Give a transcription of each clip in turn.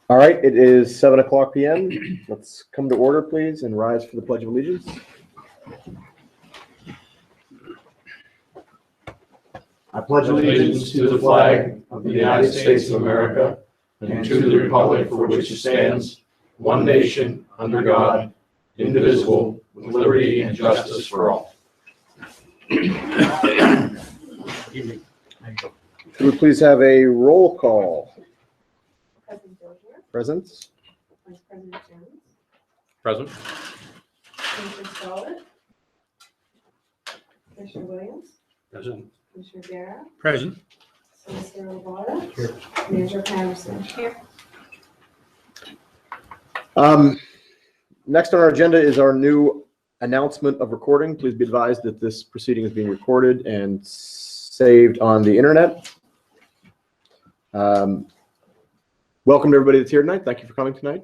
All right, it is 7:00 p.m. Let's come to order, please, and rise for the Pledge of Allegiance. I pledge allegiance to the flag of the United States of America and to the republic for which it stands, one nation, under God, indivisible, with liberty and justice for all. Could we please have a roll call? President Dozier, Present. Vice President Jones, Present. Commissioner Stoller, Commissioner Williams, Present. Commissioner Guerra, Present. Solicitor Lavoie, Manager Patterson. Here. Next on our agenda is our new announcement of recording. Please be advised that this proceeding is being recorded and saved on the internet. Welcome to everybody that's here tonight. Thank you for coming tonight.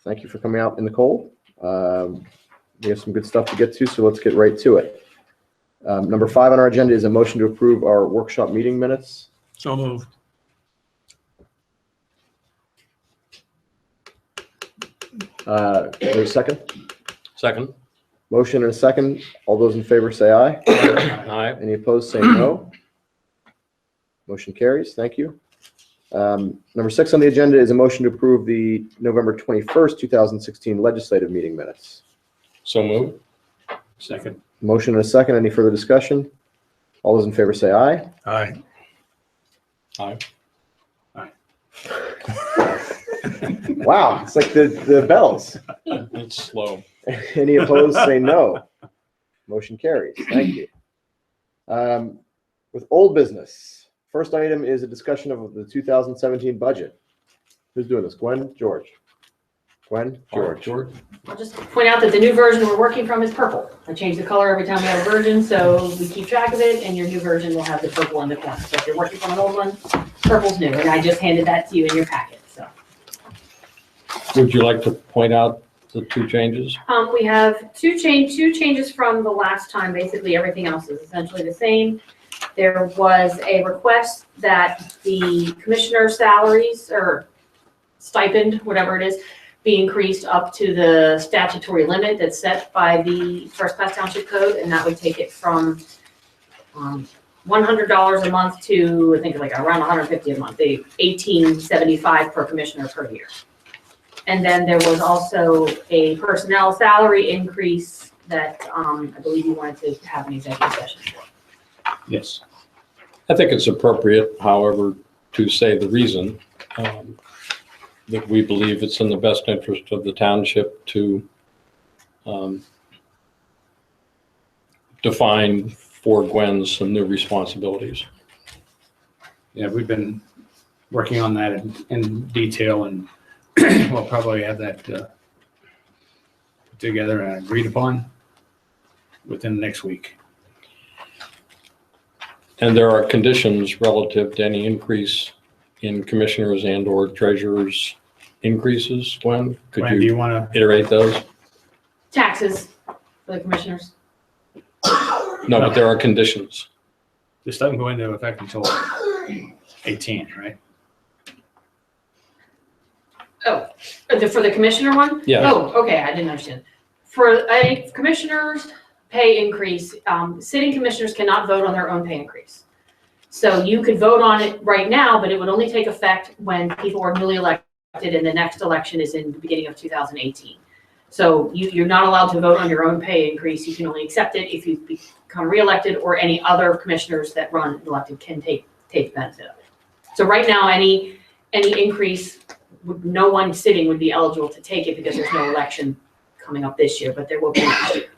Thank you for coming out in the cold. We have some good stuff to get to, so let's get right to it. Number 5 on our agenda is a motion to approve our workshop meeting minutes. So moved. Is there a second? Second. Motion and a second. All those in favor say aye. Aye. Any opposed say no. Motion carries. Thank you. Number 6 on the agenda is a motion to approve the November 21st, 2016 legislative meeting minutes. So moved. Second. Motion and a second. Any further discussion? All those in favor say aye. Aye. Aye. Wow, it's like the bells. It's slow. Any opposed say no. Motion carries. Thank you. With old business, first item is a discussion of the 2017 budget. Who's doing this? Gwen? George? Gwen? George? George. I'll just point out that the new version we're working from is purple. I change the color every time we have a version, so we keep track of it, and your new version will have the purple in the corner. So if you're working from an old one, purple's new, and I just handed that to you in your packet, so. Would you like to point out the 2 changes? We have two changes from the last time. Basically, everything else is essentially the same. There was a request that the commissioner salaries or stipend, whatever it is, be increased up to the statutory limit that's set by the First Class Township Code, and that would take it from $100 a month to, I think, like around $150 a month, the $18.75 per commissioner per year. And then there was also a personnel salary increase that I believe you wanted to have an executive session for. Yes. I think it's appropriate, however, to say the reason that we believe it's in the best interest of the township to define for Gwen some new responsibilities. Yeah, we've been working on that in detail, and we'll probably have that put together and agreed upon within the next week. And there are conditions relative to any increase in commissioners and or treasurers increases. Gwen, could Gwen, do you you want to? iterate those? Taxes for the commissioners. No, but there are conditions. This doesn't go into effect until 18, right? Oh, for the commissioner one? Yeah. Oh, okay, I didn't understand. For a commissioner's pay increase, sitting commissioners cannot vote on their own pay increase. So you could vote on it right now, but it would only take effect when people are newly elected and the next election is in the beginning of 2018. So you're not allowed to vote on your own pay increase. You can only accept it if you become reelected, or any other commissioners that run elected can take the benefit of it. So right now, any increase, no one sitting would be eligible to take it because there's no election coming up this year, but there will be next year.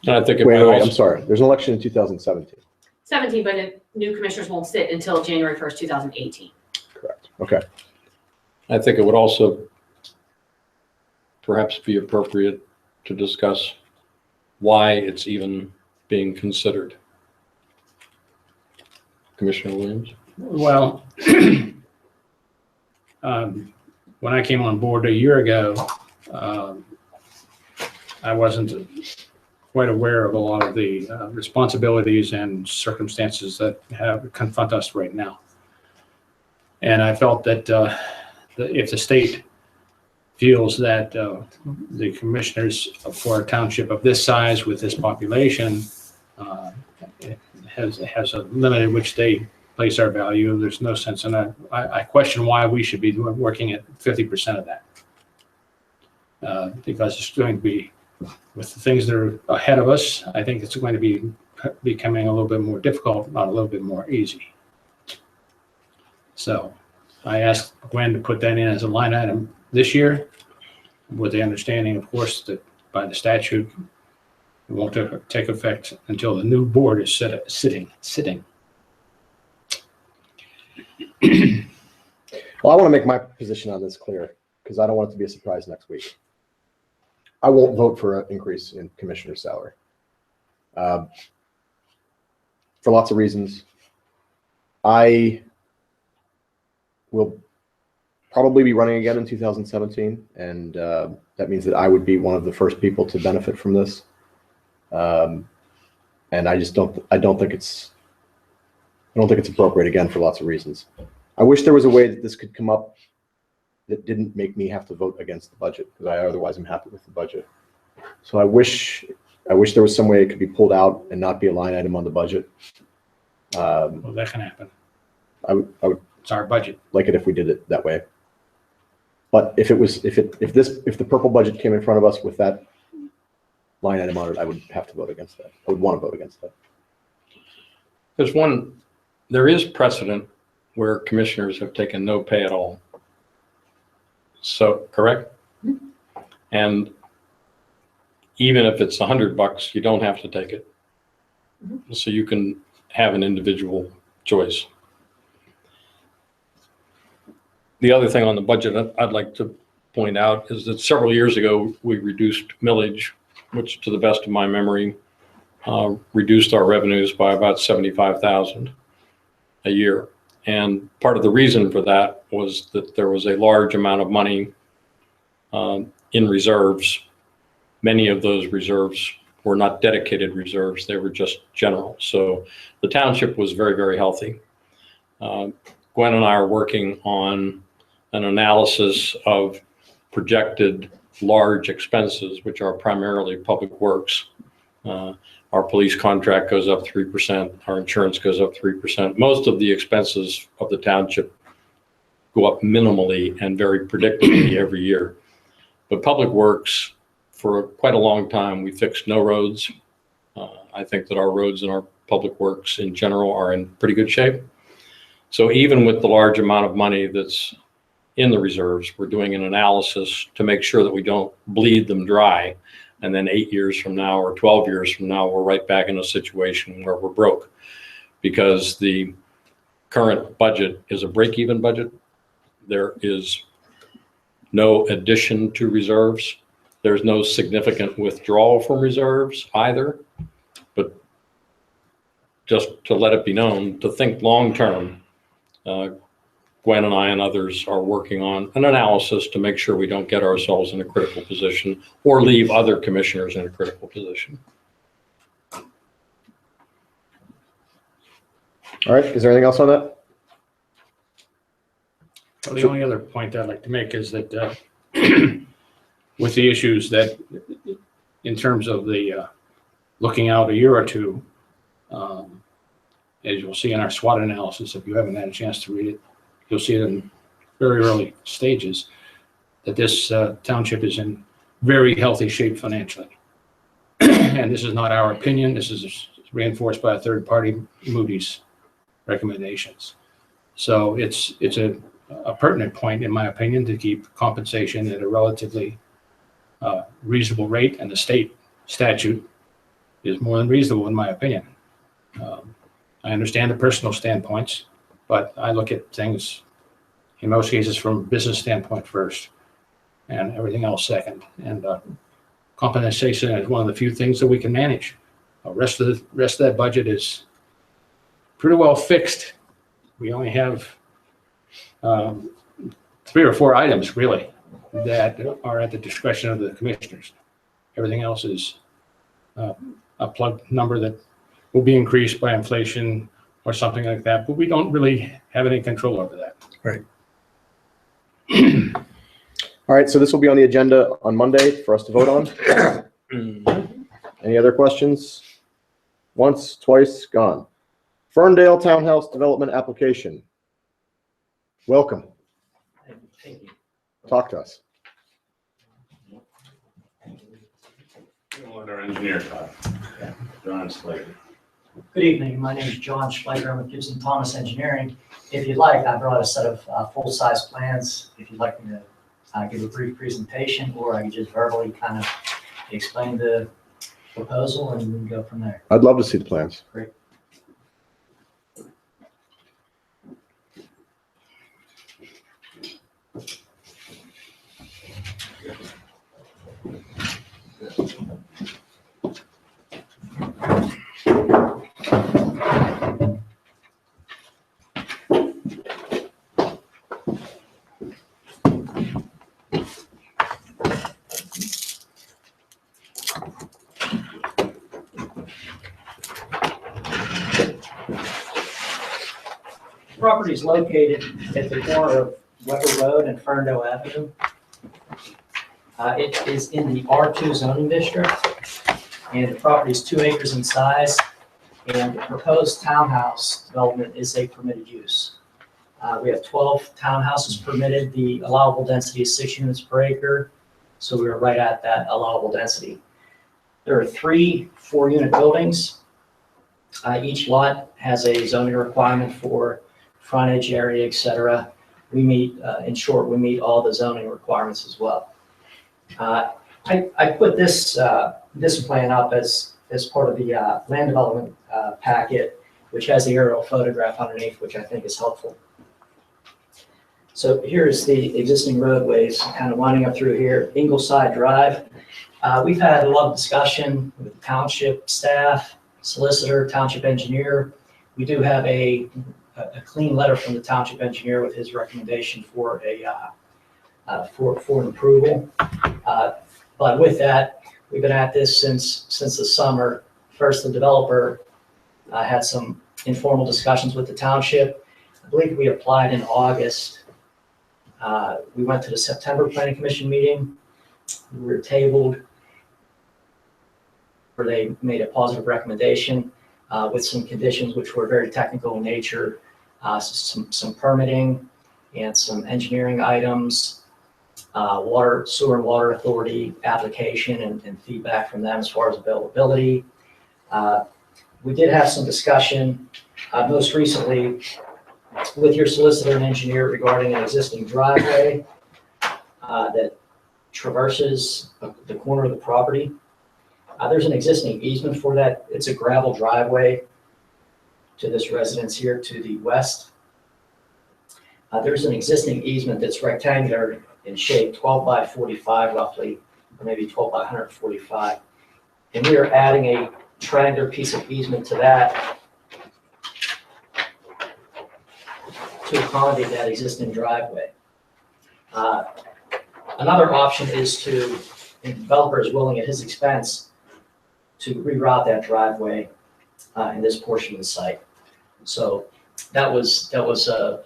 And I think it Wait, might I'm also, sorry. There's an election in 2017. 17, but new commissioners won't sit until January 1st, 2018. Correct. Okay. I think it would also perhaps be appropriate to discuss why it's even being considered. Commissioner Williams? Well, when I came on board a year ago, I wasn't quite aware of a lot of the responsibilities and circumstances that have confront us right now. And I felt that if the state feels that the commissioners for a township of this size with this population has a limit in which they place our value, there's no sense in that. I question why we should be working at 50% of that. Because it's going to be, with the things that are ahead of us, I think it's going to be becoming a little bit more difficult, not a little bit more easy. So I asked Gwen to put that in as a line item this year, with the understanding, of course, that by the statute, it won't take effect until the new board is sitting. Well, I want to make my position on this clear because I don't want it to be a surprise next week. I won't vote for an increase in commissioner's salary. For lots of reasons. I will probably be running again in 2017, and that means that I would be one of the first people to benefit from this. And I don't think it's appropriate again for lots of reasons. I wish there was a way that this could come up that didn't make me have to vote against the budget, because I otherwise am happy with the budget. So I wish there was some way it could be pulled out and not be a line item on the budget. Well, that can happen. I would It's our budget. like it if we did it that way. But if the purple budget came in front of us with that line item on it, I would have to vote against that. I would want to vote against that. There is precedent where commissioners have taken no pay at all. So, correct? And even if it's $100, you don't have to take it. So you can have an individual choice. The other thing on the budget I'd like to point out is that several years ago, we reduced millage, which to the best of my memory, reduced our revenues by about $75,000 a year. And part of the reason for that was that there was a large amount of money in reserves. Many of those reserves were not dedicated reserves, they were just general. So the township was very, very healthy. Gwen and I are working on an analysis of projected large expenses, which are primarily public works. Our police contract goes up 3%, our insurance goes up 3%. Most of the expenses of the township go up minimally and very predictably every year. But public works, for quite a long time, we fixed no roads. I think that our roads and our public works in general are in pretty good shape. So even with the large amount of money that's in the reserves, we're doing an analysis to make sure that we don't bleed them dry. And then 8 years from now or 12 years from now, we're right back in a situation where we're broke, because the current budget is a break-even budget. There is no addition to reserves. There's no significant withdrawal from reserves either. But just to let it be known, to think long-term, Gwen and I and others are working on an analysis to make sure we don't get ourselves in a critical position or leave other commissioners in a critical position. All right, is there anything else on that? Well, the only other point I'd like to make is that with the issues that, in terms of the looking out a year or two, as you'll see in our SWOT analysis, if you haven't had a chance to read it, you'll see it in very early stages that this township is in very healthy shape financially. And this is not our opinion. This is reinforced by a third party, Moody's recommendations. So it's a pertinent point, in my opinion, to keep compensation at a relatively reasonable rate, and the state statute is more than reasonable, in my opinion. I understand the personal standpoints, but I look at things in most cases from a business standpoint first, and everything else second. And compensation is one of the few things that we can manage. The rest of that budget is pretty well fixed. We only have 3 or 4 items really that are at the discretion of the commissioners. Everything else is a plug number that will be increased by inflation or something like that, but we don't really have any control over that. Right. All right, so this will be on the agenda on Monday for us to vote on. Any other questions? Once, twice, gone. Ferndale Townhouse Development Application. Welcome. Thank you. Talk to us. Let our engineer talk. John Slater. Good evening. My name is John Schleicher. I'm with Gibson Thomas Engineering. If you'd like, I brought a set of full-size plans. If you'd like me to give a brief presentation, or I can just verbally kind of explain the proposal and we can go from there. I'd love to see the plans. Great. Property is located at the corner of Weber Road and Ferndale Avenue. It is in the R2 zoning district, and the property is 2 acres in size, and the proposed townhouse development is a permitted use. We have 12 townhouses permitted. The allowable density is 6 units per acre, so we are right at that allowable density. There are 3 4-unit buildings. Each lot has a zoning requirement for frontage area, et cetera. We meet, in short, we meet all the zoning requirements as well. I put this plan up as part of the land development packet, which has the aerial photograph underneath, which I think is helpful. So here's the existing roadways kind of winding up through here. Ingleside Drive. We've had a lot of discussion with the township staff, solicitor, township engineer. We do have a clean letter from the township engineer with his recommendation for for an approval. But with that, we've been at this since the summer. First, the developer had some informal discussions with the township. I believe we applied in August. We went to the September Planning Commission meeting. We were tabled, where they made a positive recommendation with some conditions which were very technical in nature, some permitting and some engineering items, water, sewer and water authority application and feedback from them as far as availability. We did have some discussion most recently with your solicitor and engineer regarding an existing driveway that traverses the corner of the property. There's an existing easement for that. It's a gravel driveway to this residence here to the west. There's an existing easement that's rectangular in shape, 12 by 45 roughly, or maybe 12 by 145. And we are adding a triangular piece of easement to that to accommodate that existing driveway. Another option is to, if the developer is willing at his expense, to reroute that driveway in this portion of the site. So that was a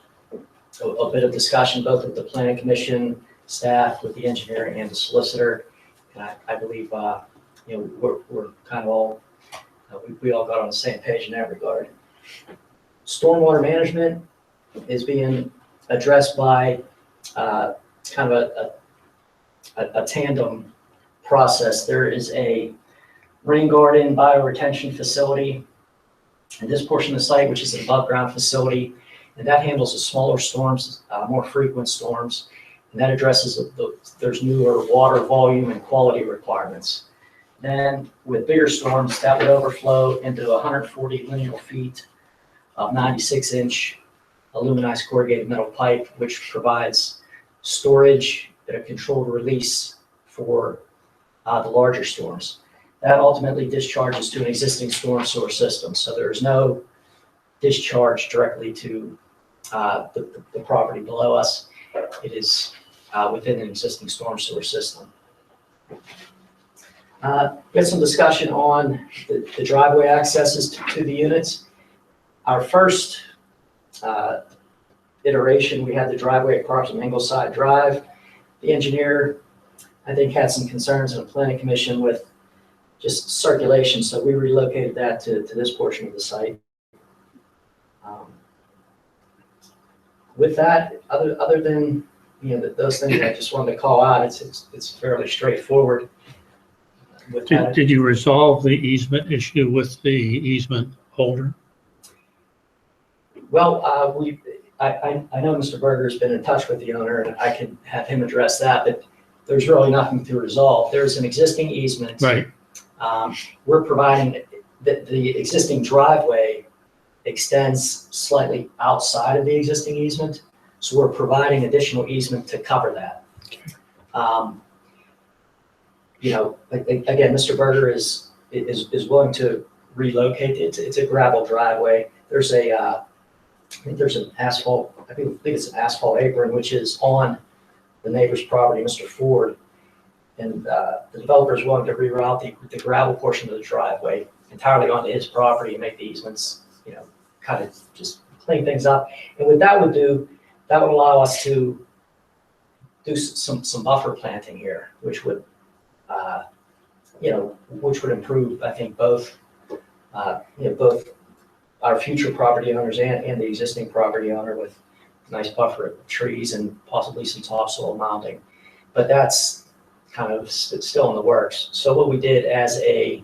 bit of discussion both with the planning commission staff, with the engineering and the solicitor. And I believe we're kind of all we all got on the same page in that regard. Stormwater management is being addressed by kind of a tandem process. There is a rain garden bioretention facility in this portion of the site, which is an above ground facility, and that handles the smaller storms, more frequent storms, and that addresses there's newer water volume and quality requirements. Then with bigger storms, that would overflow into 140 linear feet of 96-inch aluminized corrugated metal pipe, which provides storage at a controlled release for the larger storms. That ultimately discharges to an existing storm sewer system. So there's no discharge directly to the property below us. It is within an existing storm sewer system. We had some discussion on the driveway accesses to the units. Our first iteration, we had the driveway across from Ingleside Drive. The engineer, I think, had some concerns in the planning commission with just circulation, so we relocated that to this portion of the site. With that, other than, those things I just wanted to call out, it's fairly straightforward. With that, Did you resolve the easement issue with the easement holder? well, I know Mr. Berger's been in touch with the owner, and I can have him address that, but there's really nothing to resolve. There's an existing easement. Right. We're providing, the existing driveway extends slightly outside of the existing easement, so we're providing additional easement to cover that. Again, Mr. Berger is willing to relocate. It's a gravel driveway. There's I think there's an asphalt, I think it's an asphalt apron, which is on the neighbor's property, Mr. Ford. And the developer is willing to reroute the gravel portion of the driveway entirely onto his property and make the easements, kind of just clean things up. And what that would do, that would allow us to do some buffer planting here, which would, which would improve, I think, both our future property owners and the existing property owner with a nice buffer of trees and possibly some topsoil mounting. But that's kind of still in the works. So what we did as is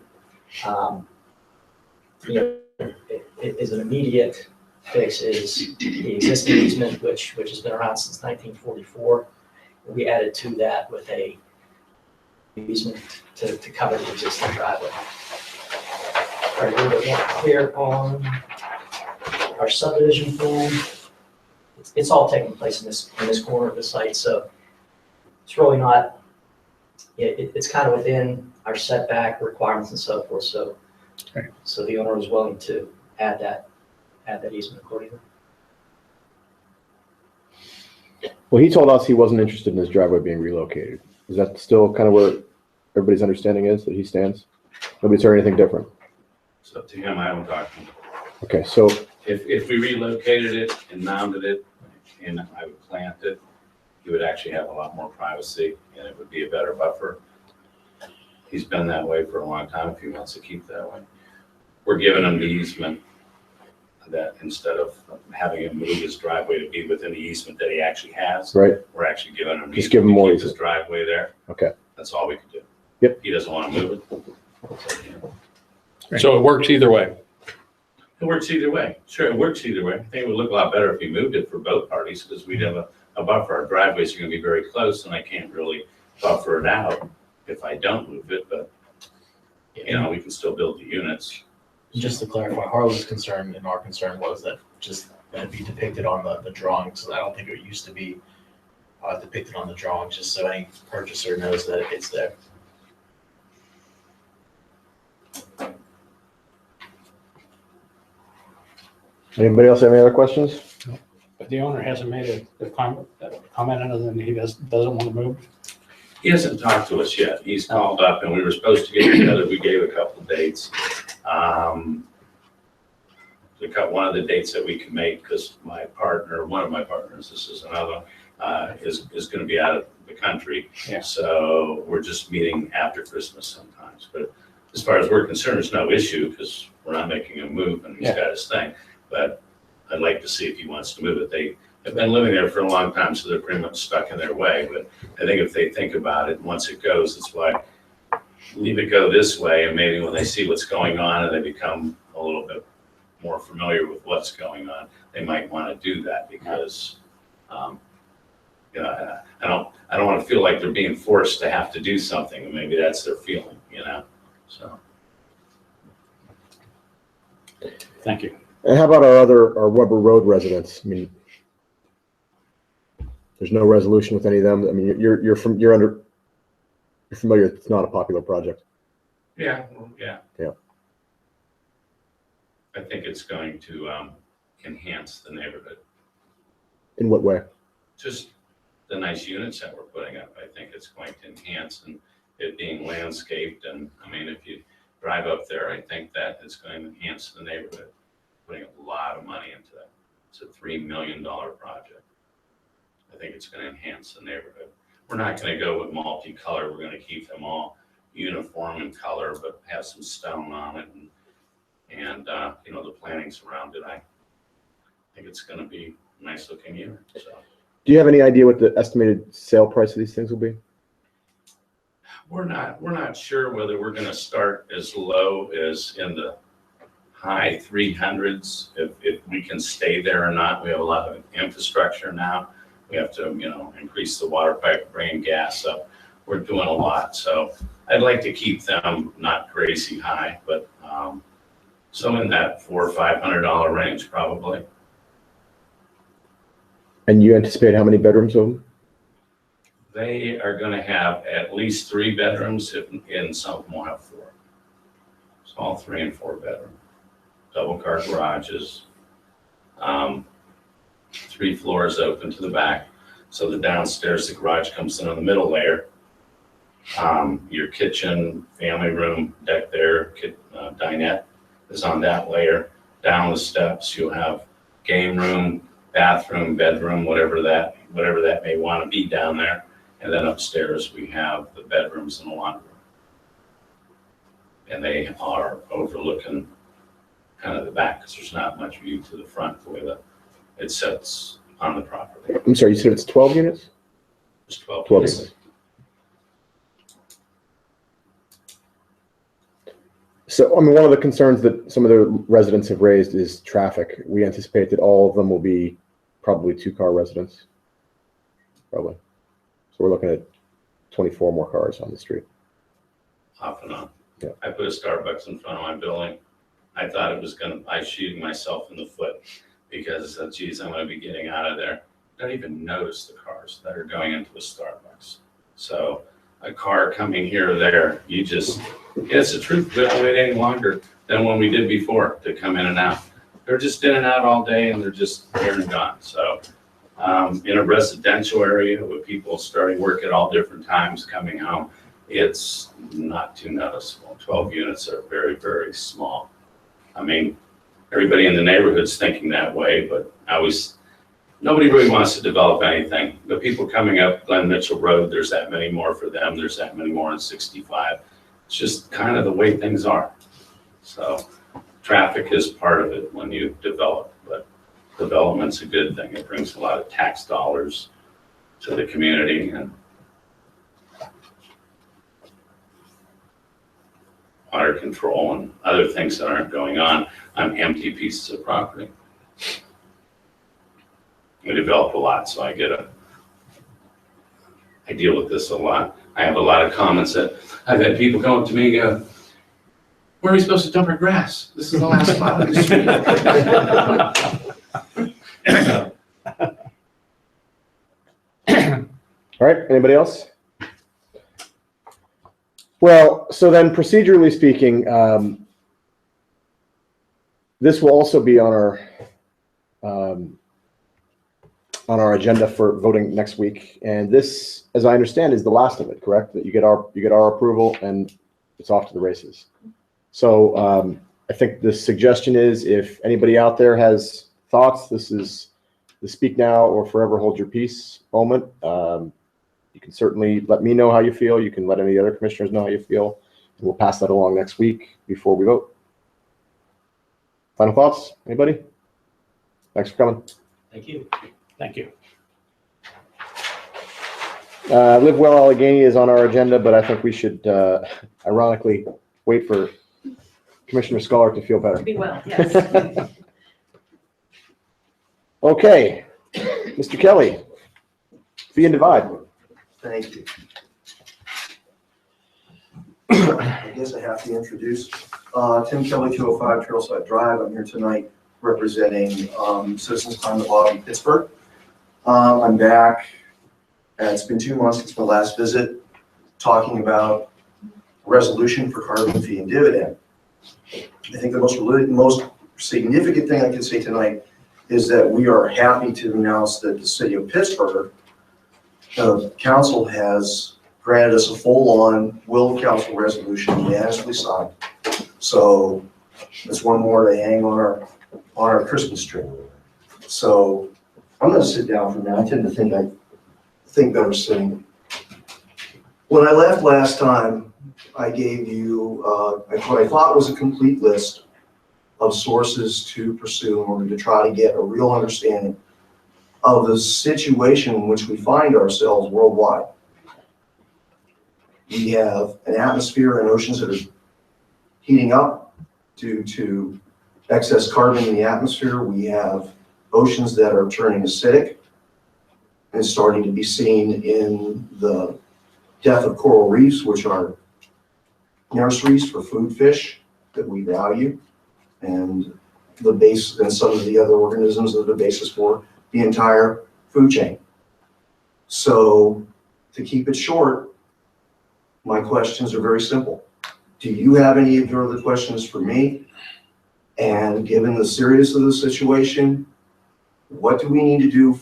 an immediate fix is the existing easement, which has been around since 1944. We added to that with a easement to cover the existing driveway. All right, a little bit more clear on our subdivision plan. It's all taking place in this corner of the site, so it's really not. It's kind of within our setback requirements and so forth. So, Okay. So the owner was willing to add that easement accordingly. Well, he told us he wasn't interested in his driveway being relocated. Is that still kind of where everybody's understanding is, that he stands? Nobody's heard anything different? It's up to him, I haven't talked to him. Okay, so, If we relocated it and mounted it and I would plant it, you would actually have a lot more privacy and it would be a better buffer. He's been that way for a long time if he wants to keep that way. We're giving him the easement that instead of having him move his driveway to be within the easement that he actually has, right, we're actually giving him. Just give him more to keep his easement. driveway there. Okay. That's all we could do. Yep. He doesn't want to move it. So it works either way. It works either way. Sure, it works either way. I think it would look a lot better if we moved it for both parties because we'd have a buffer. Our driveways are going to be very close and I can't really buffer it out if I don't move it, but we can still build the units. Just to clarify, Harlow's concern and our concern was that just that be depicted on the drawings. I don't think it used to be depicted on the drawings, just so any purchaser knows that it's there. anybody else have any other questions? But the owner hasn't made a comment other than he doesn't want to move. He hasn't talked to us yet. He's called up and we were supposed to get together. We gave a couple of dates. One of the dates that we can make, because one of my partners, this is another, is going to be out of the country. Yeah. So we're just meeting after Christmas sometimes. But as far as we're concerned, it's no issue because we're not making a move and he's got his thing. But I'd like to see if he wants to move it. They have been living there for a long time, so they're pretty much stuck in their way. But I think if they think about it, once it goes, it's why leave it go this way. And maybe when they see what's going on and they become a little bit more familiar with what's going on, they might want to do that because, I don't want to feel like they're being forced to have to do something. And maybe that's their feeling, so. Thank you. And how about our Weber Road residents? I mean, there's no resolution with any of them. I mean, you're familiar. It's not a popular project. Yeah. Yeah. I think it's going to enhance the neighborhood. In what way? Just the nice units that we're putting up. I think it's going to enhance and it being landscaped. And I mean, if you drive up there, I think that it's going to enhance the neighborhood. Putting a lot of money into that. It's a $3 million project. I think it's gonna enhance the neighborhood. We're not gonna go with multicolor. We're gonna keep them all uniform in color, but have some stone on it and you know, the plantings around it. I think it's gonna be a nice looking unit, so. Do you have any idea what the estimated sale price of these things will be? We're not sure whether we're gonna start as low as in the high 300s, if we can stay there or not. We have a lot of infrastructure now. We have to, you know, increase the water pipe, bring gas up. We're doing a lot, so I'd like to keep them not crazy high, but so in that $400 or $500 range probably. And you anticipate how many bedrooms of them? They are gonna have at least 3 bedrooms, and some of them will have 4. So all 3 and 4 bedroom, double car garages, 3 floors open to the back. So the downstairs, the garage comes in on the middle layer. Your kitchen, family room, deck there, dinette is on that layer. Down the steps, you'll have game room, bathroom, bedroom, whatever that may want to be down there. And then upstairs, we have the bedrooms and the laundry room. And they are overlooking kind of the back, because there's not much view to the front the way that it sits on the property. I'm sorry, you said it's 12 units? There's 12. 12 units. So, I mean, one of the concerns that some of the residents have raised is traffic. We anticipate that all of them will be probably 2-car residents. Probably. So we're looking at 24 more cars on the street. Off and on. Yeah. I put a Starbucks in front of my building. I thought it was I shooting myself in the foot because, geez, I'm gonna be getting out of there. Don't even notice the cars that are going into a Starbucks. So a car coming here or there, it's the truth. We don't wait any longer than when we did before to come in and out. They're just in and out all day and they're just here and gone. So in a residential area with people starting work at all different times coming home, it's not too noticeable. 12 units are very, very small. I mean, everybody in the neighborhood's thinking that way, but nobody really wants to develop anything. The people coming up Glen Mitchell Road, there's that many more for them. There's that many more on 65. It's just kind of the way things are. So traffic is part of it when you develop, but development's a good thing. It brings a lot of tax dollars to the community and water control and other things that aren't going on empty pieces of property. We develop a lot, so I deal with this a lot. I have a lot of comments that I've had people come up to me and go, "Where are we supposed to dump our grass? This is the last spot on the street." All right, anybody else? Well, so then procedurally speaking, this will also be on our agenda for voting next week. And this, as I understand, is the last of it, correct? That you get our approval and it's off to the races. So I think the suggestion is, if anybody out there has thoughts, this is the speak now or forever hold your peace moment. You can certainly let me know how you feel. You can let any other commissioners know how you feel. And we'll pass that along next week before we vote. Final thoughts? Anybody? Thanks for coming. Thank you. Thank you. Live Well Allegheny is on our agenda, but I think we should ironically wait for Commissioner Scholar to feel better. Be well, yes. Okay, Mr. Kelly, fee and divide. Thank you. I guess I have to introduce Tim Kelly, 205 Trailside Drive. I'm here tonight representing Citizens Climb the Bottom, Pittsburgh. I'm back. It's been 2 months since my last visit, talking about resolution for carbon fee and dividend. I think the most significant thing I can say tonight is that we are happy to announce that the city of Pittsburgh, the council has granted us a full-on will council resolution unanimously signed. So that's one more to hang on our Christmas tree. So I'm gonna sit down for now. I tend to think better sitting. When I left last time, I gave you, what I thought was a complete list of sources to pursue in order to try to get a real understanding of the situation in which we find ourselves worldwide. We have an atmosphere and oceans that are heating up due to excess carbon in the atmosphere. We have oceans that are turning acidic and starting to be seen in the death of coral reefs, which are nurseries for food fish that we value, and the base and some of the other organisms that are the basis for the entire food chain. So to keep it short, my questions are very simple. Do you have any other questions for me? And given the seriousness of the situation, what do we need to do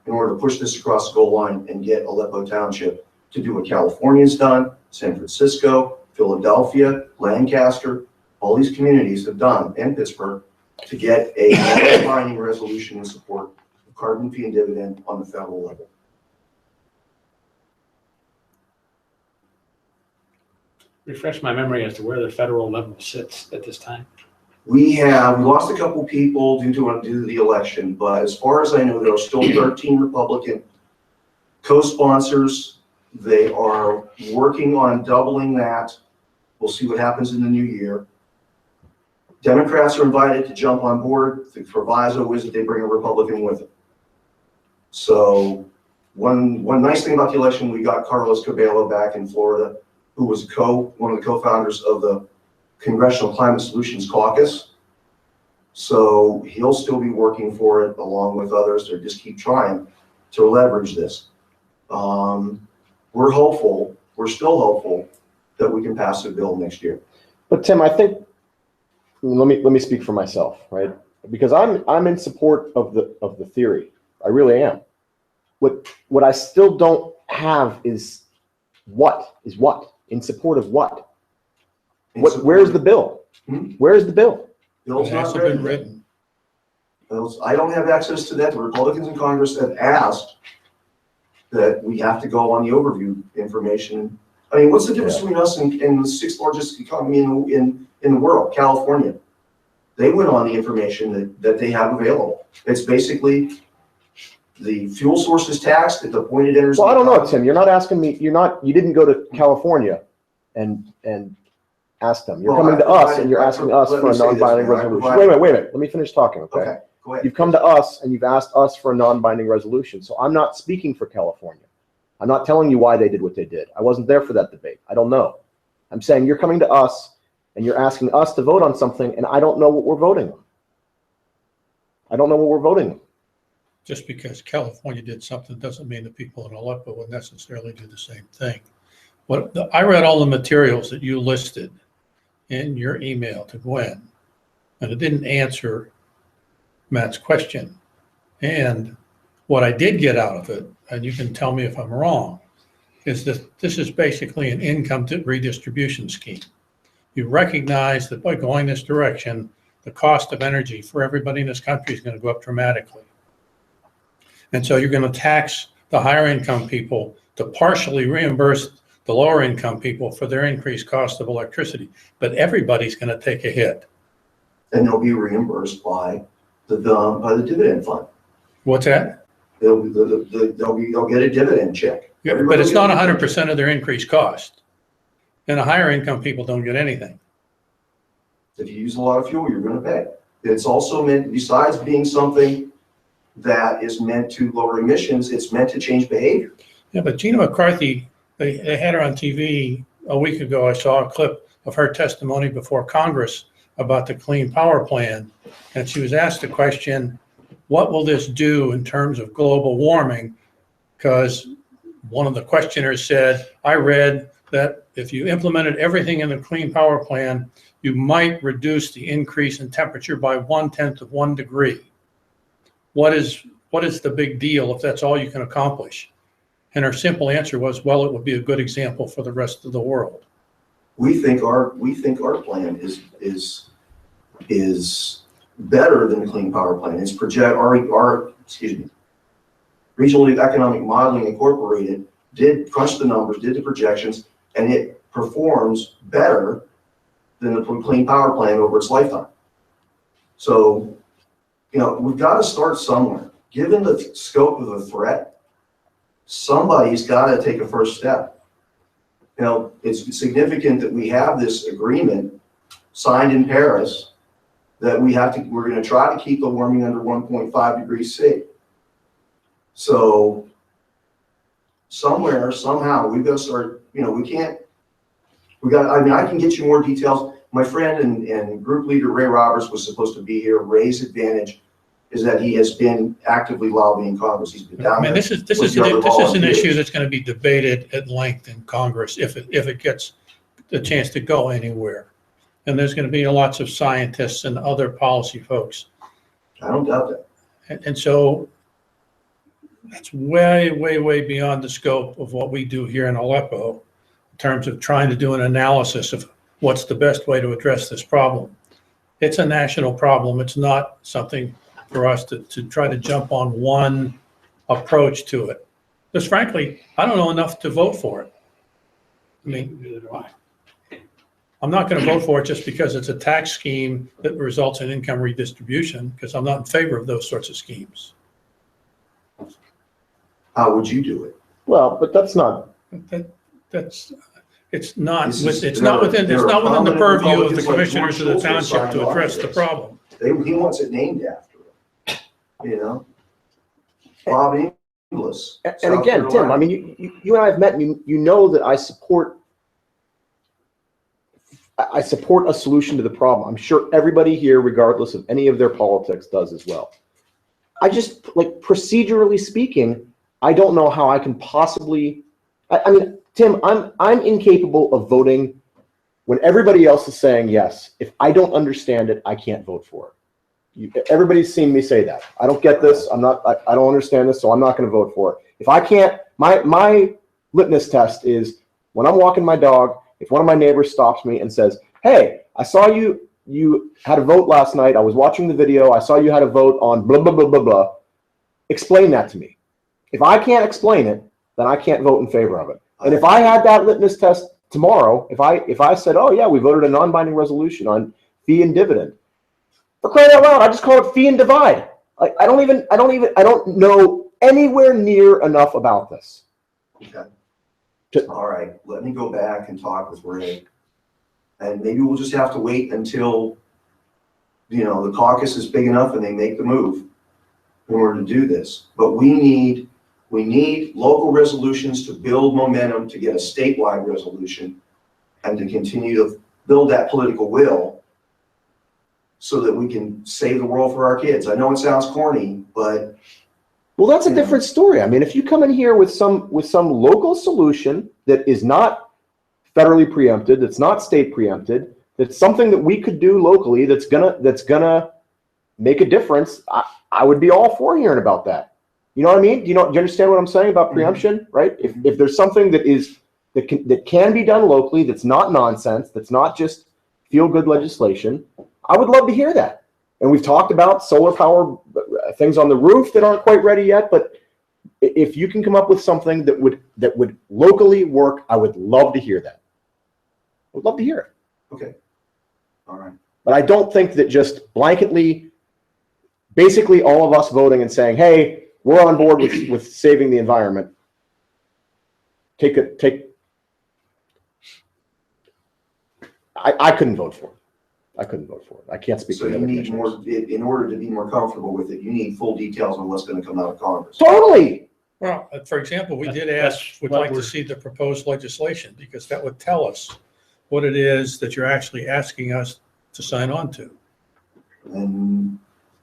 in order to push this across the goal line and get Aleppo Township to do what California's done, San Francisco, Philadelphia, Lancaster, all these communities have done, and Pittsburgh, to get a binding resolution in support of carbon fee and dividend on the federal level? Refresh my memory as to where the federal level sits at this time. We lost a couple people due to the election, but as far as I know, there are still 13 Republican co-sponsors. They are working on doubling that. We'll see what happens in the new year. Democrats are invited to jump on board. The proviso is that they bring a Republican with them. So one nice thing about the election, we got Carlos Cabello back in Florida, who was one of the co-founders of the Congressional Climate Solutions Caucus. So he'll still be working for it along with others to just keep trying to leverage this. We're hopeful, we're still hopeful that we can pass a bill next year. But Tim, I think, let me speak for myself, right? Because I'm in support of the theory. I really am. What I still don't have is what in support of what? Where's the bill? Where's the bill? Bill's It not hasn't ready been yet. written. I don't have access to that. The Republicans in Congress have asked that we have to go on the overview information. I mean, what's the difference between us and the sixth largest economy in the world, California? They went on the information that they have available. It's basically the fuel source is taxed at the point it enters. Well, I don't know, Tim. You're not asking me. You didn't go to California and ask them. You're Well, coming to us and you're asking us let for me a say this, non-binding man. I resolution. provided- Wait a minute. Let me finish talking, okay? Okay, go ahead. You've come to us and you've asked us for a non-binding resolution. So I'm not speaking for California. I'm not telling you why they did what they did. I wasn't there for that debate. I don't know. I'm saying you're coming to us and you're asking us to vote on something, and I don't know what we're voting on. I don't know what we're voting on. Just because California did something doesn't mean the people in Aleppo would necessarily do the same thing. I read all the materials that you listed in your email to Gwen, and it didn't answer Matt's question. And what I did get out of it, and you can tell me if I'm wrong, is that this is basically an income redistribution scheme. You recognize that by going this direction, the cost of energy for everybody in this country is going to go up dramatically. And so you're going to tax the higher income people to partially reimburse the lower income people for their increased cost of electricity. But everybody's going to take a hit. And they'll be reimbursed by the dividend fund. What's that? They'll get a dividend check. Yeah, but it's not 100% of their increased cost. And the higher income people don't get anything. If you use a lot of fuel, you're going to pay. It's also meant, besides being something that is meant to lower emissions, it's meant to change behavior. Yeah, but Gina McCarthy, they had her on TV a week ago. I saw a clip of her testimony before Congress about the Clean Power Plan. And she was asked the question, what will this do in terms of global warming? Because one of the questioners said, I read that if you implemented everything in the Clean Power Plan, you might reduce the increase in temperature by 1/10 of 1 degree. What is the big deal if that's all you can accomplish? And her simple answer was, well, it would be a good example for the rest of the world. We think our plan is better than the Clean Power Plan. It's Regional Economic Modeling Incorporated did crunch the numbers, did the projections, and it performs better than the Clean Power Plan over its lifetime. So, we've got to start somewhere. Given the scope of the threat, somebody's got to take a first step. It's significant that we have this agreement signed in Paris that we're going to try to keep the warming under 1.5 degrees C. So somewhere, somehow, we've got to start, I can get you more details. My friend and group leader Ray Roberts was supposed to be here. Ray's advantage is that he has been actively lobbying Congress. He's been down there. this is an issue that's going to be debated at length in Congress if it gets the chance to go anywhere. And there's going to be lots of scientists and other policy folks. I don't doubt that. And so that's way, way, way beyond the scope of what we do here in Aleppo in terms of trying to do an analysis of what's the best way to address this problem. It's a national problem. It's not something for us to try to jump on one approach to it. Because frankly, I don't know enough to vote for it. I mean, Neither do I. I'm not going to vote for it just because it's a tax scheme that results in income redistribution, because I'm not in favor of those sorts of schemes. How would you do it? Well, but that's not, It's not This is- within the purview of the Republicans like commissioners of the George Shultz will township sign to off address on the this. problem. He wants it named after him. Bob Inglis. and South again, Tim, Carolina. I mean, you and I have met, and you know that I support a solution to the problem. I'm sure everybody here, regardless of any of their politics, does as well. I just, procedurally speaking, I don't know how I can possibly, I mean, Tim, I'm incapable of voting when everybody else is saying yes. If I don't understand it, I can't vote for it. Everybody's seen me say that. I don't get this. I don't understand this, so I'm not going to vote for it. If I can't, my litmus test is when I'm walking my dog, if one of my neighbors stops me and says, "Hey, I saw you had a vote last night. I was watching the video. I saw you had a vote on blah, blah, blah, blah, blah. Explain that to me." If I can't explain it, then I can't vote in favor of it. And if I had that litmus test tomorrow, if I said, "Oh yeah, we voted a non-binding resolution on fee and dividend," for crying out loud, I just call it fee and divide. I don't know anywhere near enough about this. Okay. All right, let me go back and talk with Ray. And maybe we'll just have to wait until, the caucus is big enough and they make the move in order to do this. But we need local resolutions to build momentum, to get a statewide resolution, and to continue to build that political will so that we can save the world for our kids. I know it sounds corny, but Well, that's a different story. I mean, if you come in here with some local solution that is not federally preempted, that's not state preempted, that's something that we could do locally, that's gonna make a difference, I would be all for hearing about that. You know what I mean? Do you understand what I'm saying about preemption, right? If there's something that can be done locally, that's not nonsense, that's not just feel-good legislation, I would love to hear that. And we've talked about solar power, things on the roof that aren't quite ready yet, but if you can come up with something that would locally work, I would love to hear that. I would love to hear it. okay. All right. But I don't think that just blanketly, basically all of us voting and saying, "Hey, we're on board with saving the environment." I couldn't vote for it. I couldn't vote for it. I can't speak So for the you other need commissioners. more, in order to be more comfortable with it, you need full details on what's going to come out of Congress. Totally. Well, for example, we did That's ask, would what like to we're- see the proposed legislation, because that would tell us what it is that you're actually asking us to sign on to. And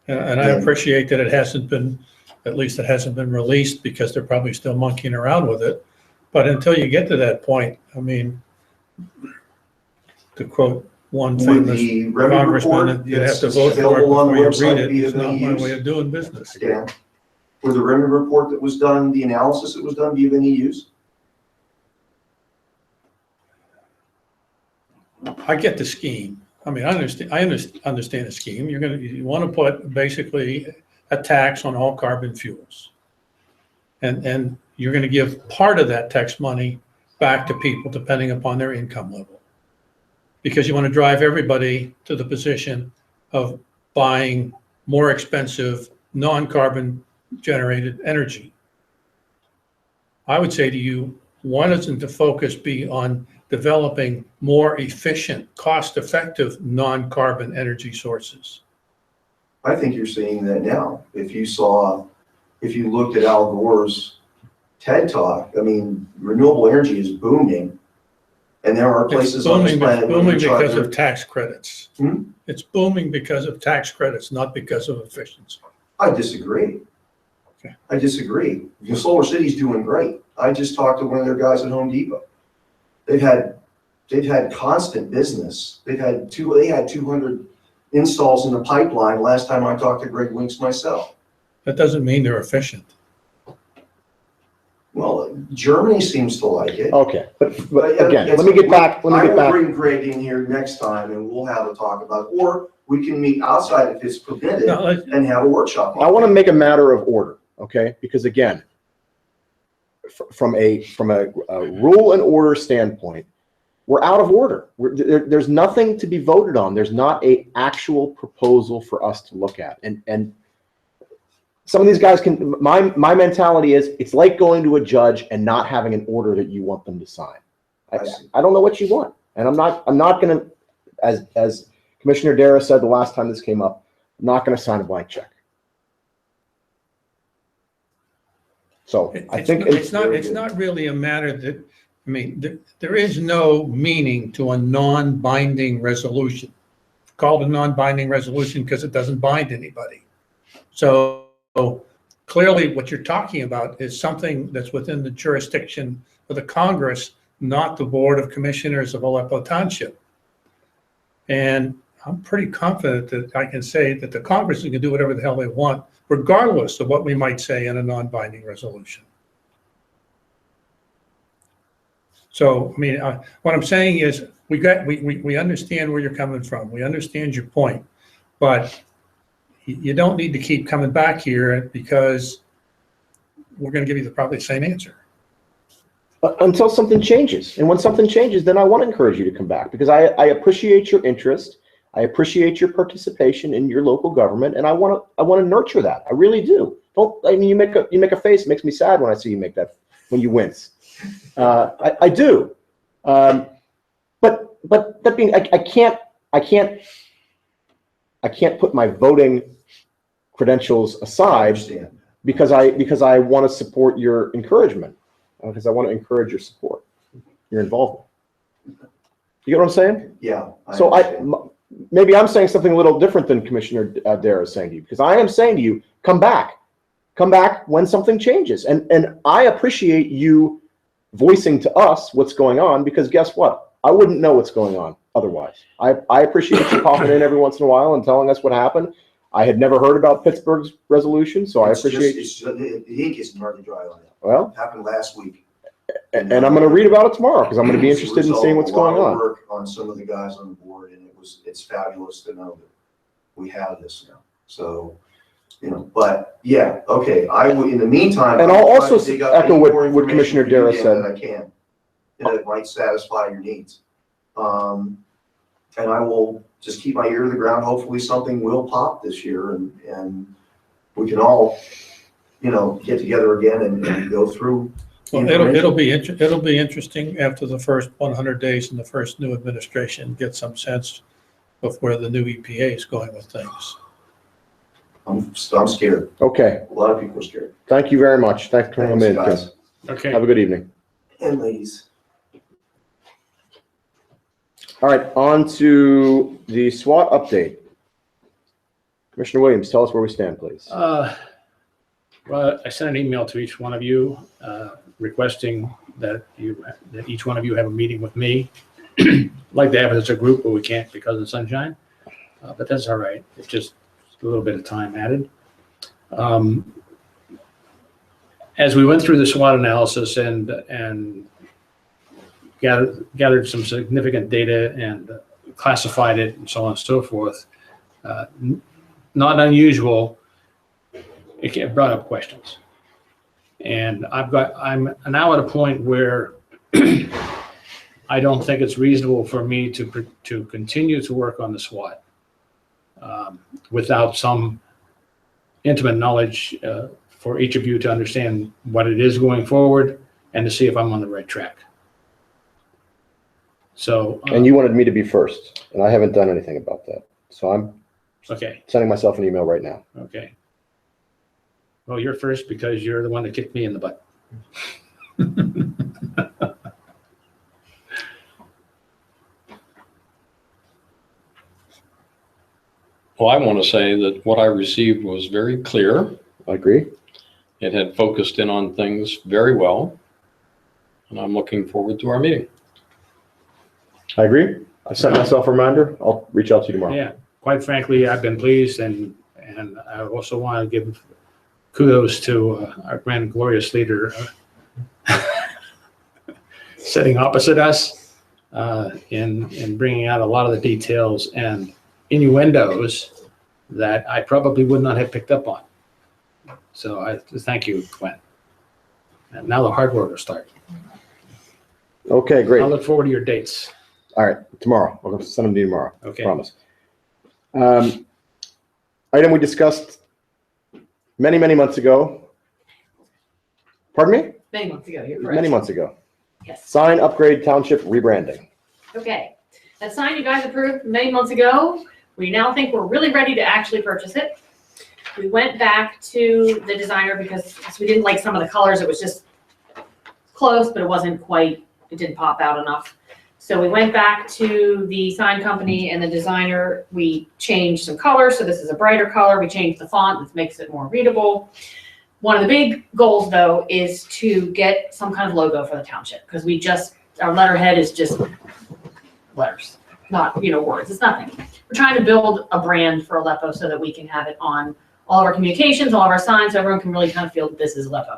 And I appreciate that it hasn't been, at least it hasn't been released, because they're probably still monkeying around with it. But until you get to that point, I mean, to quote one would famous the Remy congressman, report you'd have to that's vote for it available on the before you website read be it. of It's not any my use? way of doing business. Stan, would the Remy report that was done, the analysis that was done, be of any use? I get the scheme. I mean, I understand the scheme. You want to put basically a tax on all carbon fuels. And you're going to give part of that tax money back to people depending upon their income level. Because you want to drive everybody to the position of buying more expensive, non-carbon generated energy. I would say to you, why doesn't the focus be on developing more efficient, cost-effective, non-carbon energy sources? I think you're seeing that now. If you looked at Al Gore's TED Talk, I mean, renewable energy is booming. And there are places on this planet. It's booming because of tax credits. Hmm? It's booming because of tax credits, not because of efficiency. I disagree. Okay. I disagree. The Solar City's doing great. I just talked to one of their guys at Home Depot. They've had constant business. They had 200 installs in the pipeline last time I talked to Greg Winks myself. That doesn't mean they're efficient. Well, Germany seems to like it. Okay, but But, again, it's- let me get back. I will bring Greg in here next time and we'll have a talk about it. Or we can meet outside if it's permitted No, and have a workshop. I want to make a matter of order, okay? Because again, from a rule and order standpoint, we're out of order. There's nothing to be voted on. There's not a actual proposal for us to look at. And some of these guys can, my mentality is it's like going to a judge and not having an order that you want them to sign. I don't know what you want. And I'm not going to, as Commissioner Dara said the last time this came up, I'm not going to sign a blank check. So I think it's not really a matter that, I mean, there is no meaning to a non-binding resolution. It's called a non-binding resolution because it doesn't bind anybody. So clearly what you're talking about is something that's within the jurisdiction of the Congress, not the Board of Commissioners of Aleppo Township. And I'm pretty confident that I can say that the Congress can do whatever the hell they want, regardless of what we might say in a non-binding resolution. So, I mean, what I'm saying is we understand where you're coming from. We understand your point, but you don't need to keep coming back here because we're going to give you probably the same answer. Until something changes. And when something changes, then I want to encourage you to come back because I appreciate your interest. I appreciate your participation in your local government, and I want to nurture that. I really do. You make a face. It makes me sad when I see you make that, when you wince. I do. But that being, I can't put my voting credentials aside because I want to support your encouragement, because I want to encourage your support, your involvement. You get what I'm saying? Yeah. So maybe I'm saying something a little different than Commissioner Dara is saying to you, because I am saying to you, come back when something changes. And I appreciate you voicing to us what's going on, because guess what? I wouldn't know what's going on otherwise. I appreciate you popping in every once in a while and telling us what happened. I had never heard about Pittsburgh's resolution, so I appreciate. The ink is hardly dry on it. Well, it happened last week. And I'm going to read about it tomorrow because I'm going to be interested in seeing what's going on. Work on some of the guys on the board, and it's fabulous to know that we have this now. So, but yeah, okay. I will, in the meantime. And I'll also dig up echo any what more information Commissioner from you, Dara Dan, said. that I can, that might satisfy your needs. And I will just keep my ear to the ground. Hopefully something will pop this year and we can all, get together again and go through. Well, it'll be interesting after the first 100 days in the first new administration, get some sense of where the new EPA is going with things. I'm scared. Okay. A lot of people are scared. Thank you very much. Thanks for coming in, Tim. Guys. Okay. Have a good evening. And ladies. All right, on to the SWAT update. Commissioner Williams, tell us where we stand, please. Well, I sent an email to each one of you requesting that each one of you have a meeting with me. Like to have it as a group, but we can't because of sunshine. But that's all right. It's just a little bit of time added. As we went through the SWOT analysis and gathered some significant data and classified it and so on and so forth. Not unusual. It brought up questions. And I'm now at a point where I don't think it's reasonable for me to continue to work on the SWOT without some intimate knowledge for each of you to understand what it is going forward and to see if I'm on the right track. So. And you wanted me to be first, and I haven't done anything about that. So I'm Okay, sending myself an email right now. okay. Well, you're first because you're the one that kicked me in the butt. Well, I want to say that what I received was very clear. I agree. It had focused in on things very well. And I'm looking forward to our meeting. I agree. I sent myself a reminder. I'll reach out to you tomorrow. Yeah, quite frankly, I've been pleased and I also want to give kudos to our grand and glorious leader sitting opposite us in bringing out a lot of the details and innuendos that I probably would not have picked up on. So I thank you, Gwen. And now the hard work will start. Okay, great. I'll look forward to your dates. All right, tomorrow. I'll send them to you tomorrow. Okay. Promise. Item we discussed many, many months ago. Pardon me? Many months ago, you're Many correct. months ago. Yes. Sign upgrade township rebranding. Okay. That sign you guys approved many months ago, we now think we're really ready to actually purchase it. We went back to the designer because we didn't like some of the colors. It was just close, but it wasn't quite, it didn't pop out enough. So we went back to the sign company and the designer. We changed some colors. So this is a brighter color. We changed the font, which makes it more readable. One of the big goals, though, is to get some kind of logo for the township because our letterhead is just letters, not, words. It's nothing. We're trying to build a brand for Aleppo so that we can have it on all of our communications, all of our signs, so everyone can really kind of feel that this is Aleppo.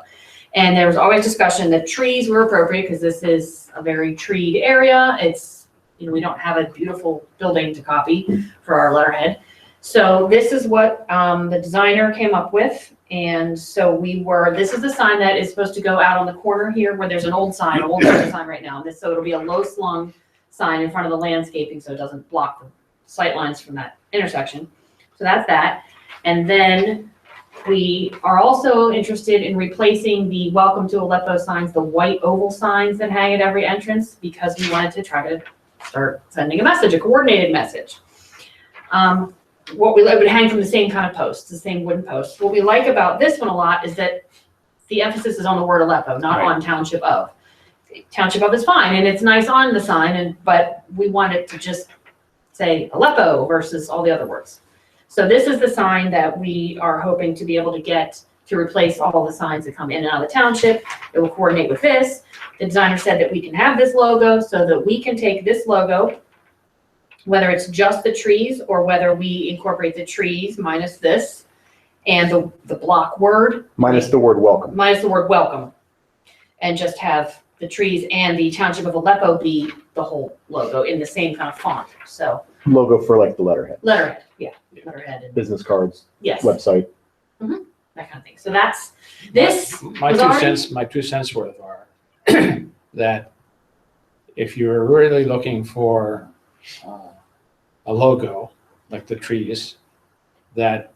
And there was always discussion that trees were appropriate because this is a very treed area. It's, we don't have a beautiful building to copy for our letterhead. So this is what the designer came up with. And so this is the sign that is supposed to go out on the corner here where there's an old sign right now. So it'll be a low slung sign in front of the landscaping so it doesn't block the sight lines from that intersection. So that's that. And then we are also interested in replacing the Welcome to Aleppo signs, the white oval signs that hang at every entrance, because we wanted to try to start sending a message, a coordinated message. What we would hang from the same kind of posts, the same wooden posts. What we like about this one a lot is that the emphasis is on the word Aleppo, not on Township of. Township of is fine, and it's nice on the sign, but we want it to just say Aleppo versus all the other words. So this is the sign that we are hoping to be able to get to replace all the signs that come in and out of the township. It will coordinate with this. The designer said that we can have this logo so that we can take this logo, whether it's just the trees or whether we incorporate the trees minus this and the block word. Minus the word welcome. Minus the word welcome. And just have the trees and the Township of Aleppo be the whole logo in the same kind of font. So Logo for like the letterhead. letterhead, yeah, letterhead and Business cards, yes, website. that kind of thing. So that's this. My was two already- cents, my 2 cents worth are that if you're really looking for a logo like the trees, that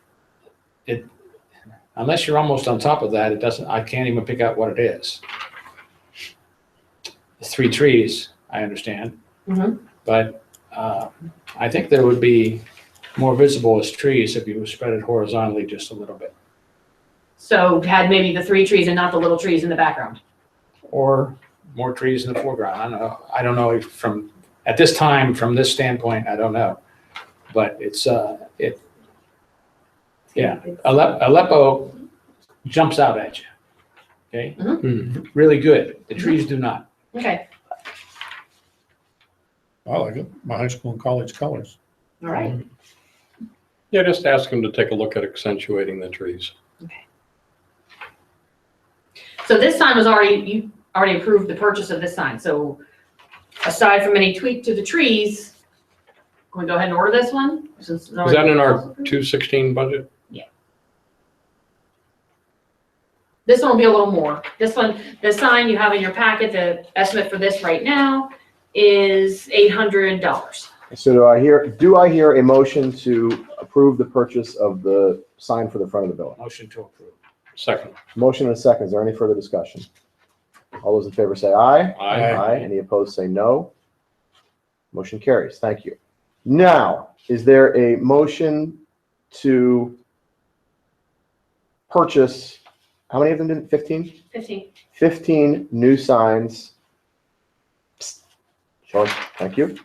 unless you're almost on top of that, I can't even pick out what it is. The 3 trees, I understand, but I think there would be more visible as trees if you spread it horizontally just a little bit. So had maybe the 3 trees and not the little trees in the background. Or more trees in the foreground. I don't know if from this standpoint, I don't know. But Aleppo jumps out at you. Okay? Really good. The trees do not. Okay, I like it. My high school and college colors. all right. Yeah, just ask him to take a look at accentuating the trees. So this sign was you already approved the purchase of this sign. So aside from any tweak to the trees, Can we go ahead and order this one? Is that in our 216 budget? This one will be a little more. This one, the sign you have in your packet, the estimate for this right now is $800. So do I hear a motion to approve the purchase of the sign for the front of the building? Motion to approve. Second. Motion and a second. Is there any further discussion? All those in favor say aye. Aye. Any opposed say no. Motion carries. Thank you. Now, is there a motion to purchase, how many of them did, 15? 15. 15 new signs. Sean, thank you.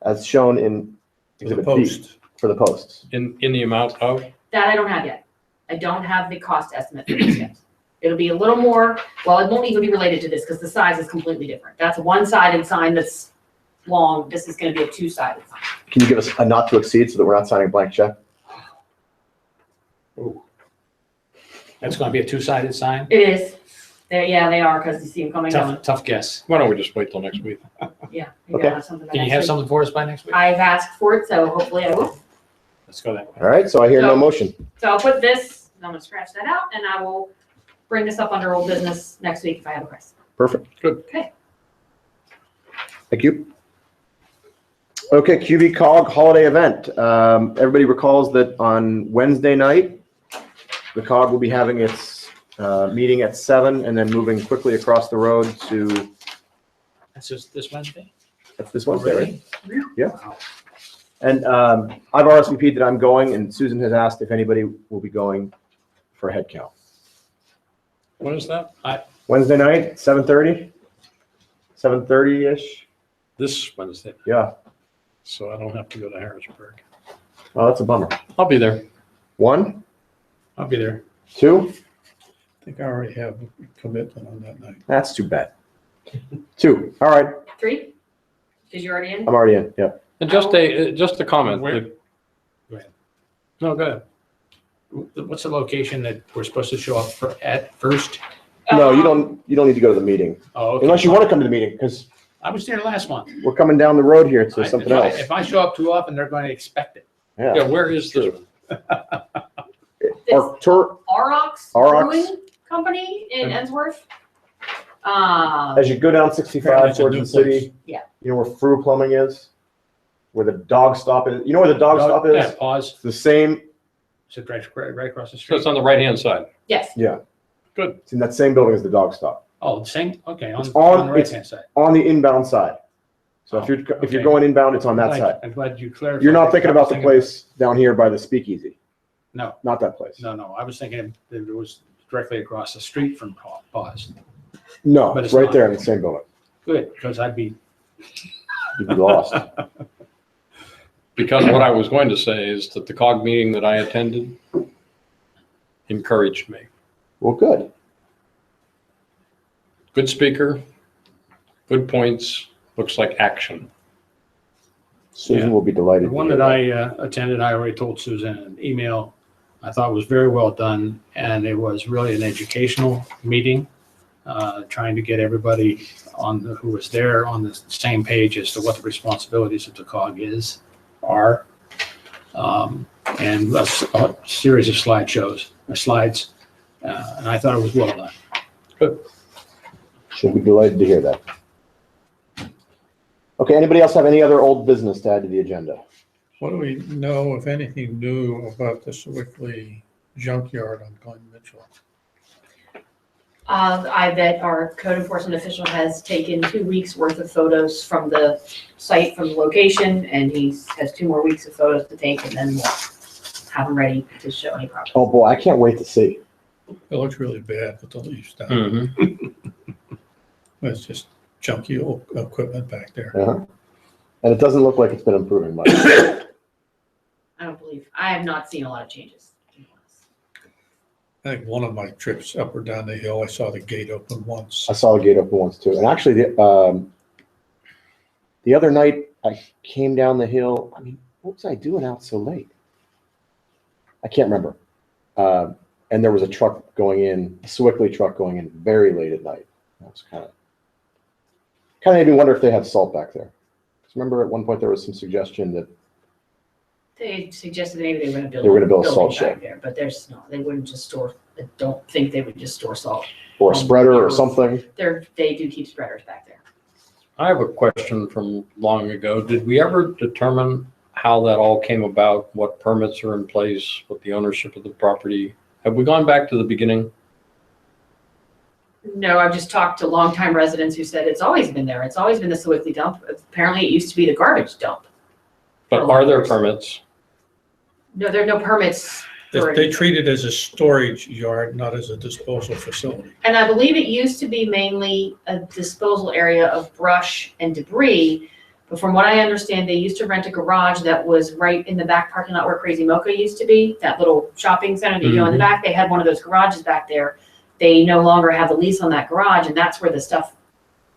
As shown in For the Exhibit B, post. for the posts. In the amount of? That I don't have yet. I don't have the cost estimate for this yet. It'll be a little more, well, it won't even be related to this because the size is completely different. That's a one-sided sign that's long. This is gonna be a two-sided sign. Can you give us a not to exceed so that we're not signing a blank check? Ooh. That's gonna be a two-sided sign? It is. Yeah, they are because you see them coming down. Tough guess. Why don't we just wait till next week? Yeah. maybe Okay. I'll have something by Can you next have week. something for us by next week? I've asked for it, so hopefully I will. Let's go that way. All right, so I hear no So- motion. So I'll put this, I'm gonna scratch that out and I will bring this up under old business next week if I have a price. Perfect. Good. Okay. Thank you. Okay, QB Cog holiday event. Everybody recalls that on Wednesday night, the Cog will be having its meeting at 7 and then moving quickly across the road to, That's just this Wednesday? that's this Wednesday, right? Really? Yeah. Wow. And I've RSVP'd that I'm going, and Susan has asked if anybody will be going for a head count. When is that? Wednesday night, 7:30? 7:30-ish? This Wednesday, Yeah. so I don't have to go to Harrisburg. Oh, that's a bummer. I'll be there. 1, I'll be there. 2? I think I already have a commitment on that night. That's too bad. 2. All right, 3? Because you're already in? I'm already in. Yeah. And just a comment. Where- Go ahead. No, go ahead. What's the location that we're supposed to show up at first? No, you don't need to go to the meeting Oh, okay. unless you want to come to the meeting, because I was there last month. we're coming down the road here to something If I- else. If I show up too often, they're going to expect it. Yeah, Yeah. where is this? Or tour, Aurochs Aurochs. Brewing Company in Ensworth. as you go down 65 Apparently it's a towards new the city. Yeah. You know where Fru Plumbing is? Where the dog stop is? You know where the dog stop Yeah, is? pause. It's the same, Is it right across the So street? it's on the right-hand side. Yes. it's in that same building as the dog stop, Oh, the same? Okay, on It's the on- right-hand side. on the inbound side. So if Oh, you're okay. going inbound, it's on that Glad- side. I'm glad you clarified. You're not that. thinking I about was the place down here by the speakeasy. No, Not that place. no. I was thinking that it was directly across the street from Pause. No, But it's it's right not. there in the same building. Good, because I'd be, You'd be lost. Because what I was going to say is that the COG meeting that I attended encouraged me. Well, good. Good speaker, good points, looks like action. Susan Yeah. will be delighted. the to one hear that I attended, I already told Susan in an email, I thought was very well done, and it was really an educational meeting, trying to get everybody who was there on the same page as to what the responsibilities of the COG are. And a series of slides, and I thought it was well done. She'll be delighted to hear that. Okay, anybody else have any other old business to add to the agenda? What do we know, if anything, new about the Sewickley junkyard on Glen Mitchell? I bet our code enforcement official has taken 2 weeks worth of photos from the site, from the location, and has 2 more weeks of photos to take, and then we'll have them ready to show any progress. Oh, boy, I can't wait to see. It looks really bad with the leaves down. Mhm. It's just junky old equipment back there. Uh-huh. And it doesn't look like it's been improving much. I have not seen a lot of changes. I think one of my trips up or down the hill, I saw the gate open once. I saw the gate open once too. And actually, the other night I came down the hill. I mean, what was I doing out so late? I can't remember. And there was a truck going in, a Sewickley truck going in very late at night. That was kind of made me wonder if they had salt back there. 'Cause remember at one point there was some suggestion that They suggested maybe they were gonna build. They were gonna build a building salt back shed. there, but there's no, they wouldn't just store, I don't think they would just store salt. Or a spreader or something. They do keep spreaders back there. I have a question from long ago. Did we ever determine how that all came about, what permits are in place, what the ownership of the property? Have we gone back to the beginning? No, I've just talked to longtime residents who said it's always been there. It's always been the Sewickley dump. Apparently it used to be the garbage dump. But are there permits? No, there are no permits. for They it. treat it as a storage yard, not as a disposal facility. And I believe it used to be mainly a disposal area of brush and debris. But from what I understand, they used to rent a garage that was right in the back parking lot where Crazy Mocha used to be, that little shopping center that you go in the back. They had one of those garages back there. They no longer have the lease on that garage, and that's where the stuff,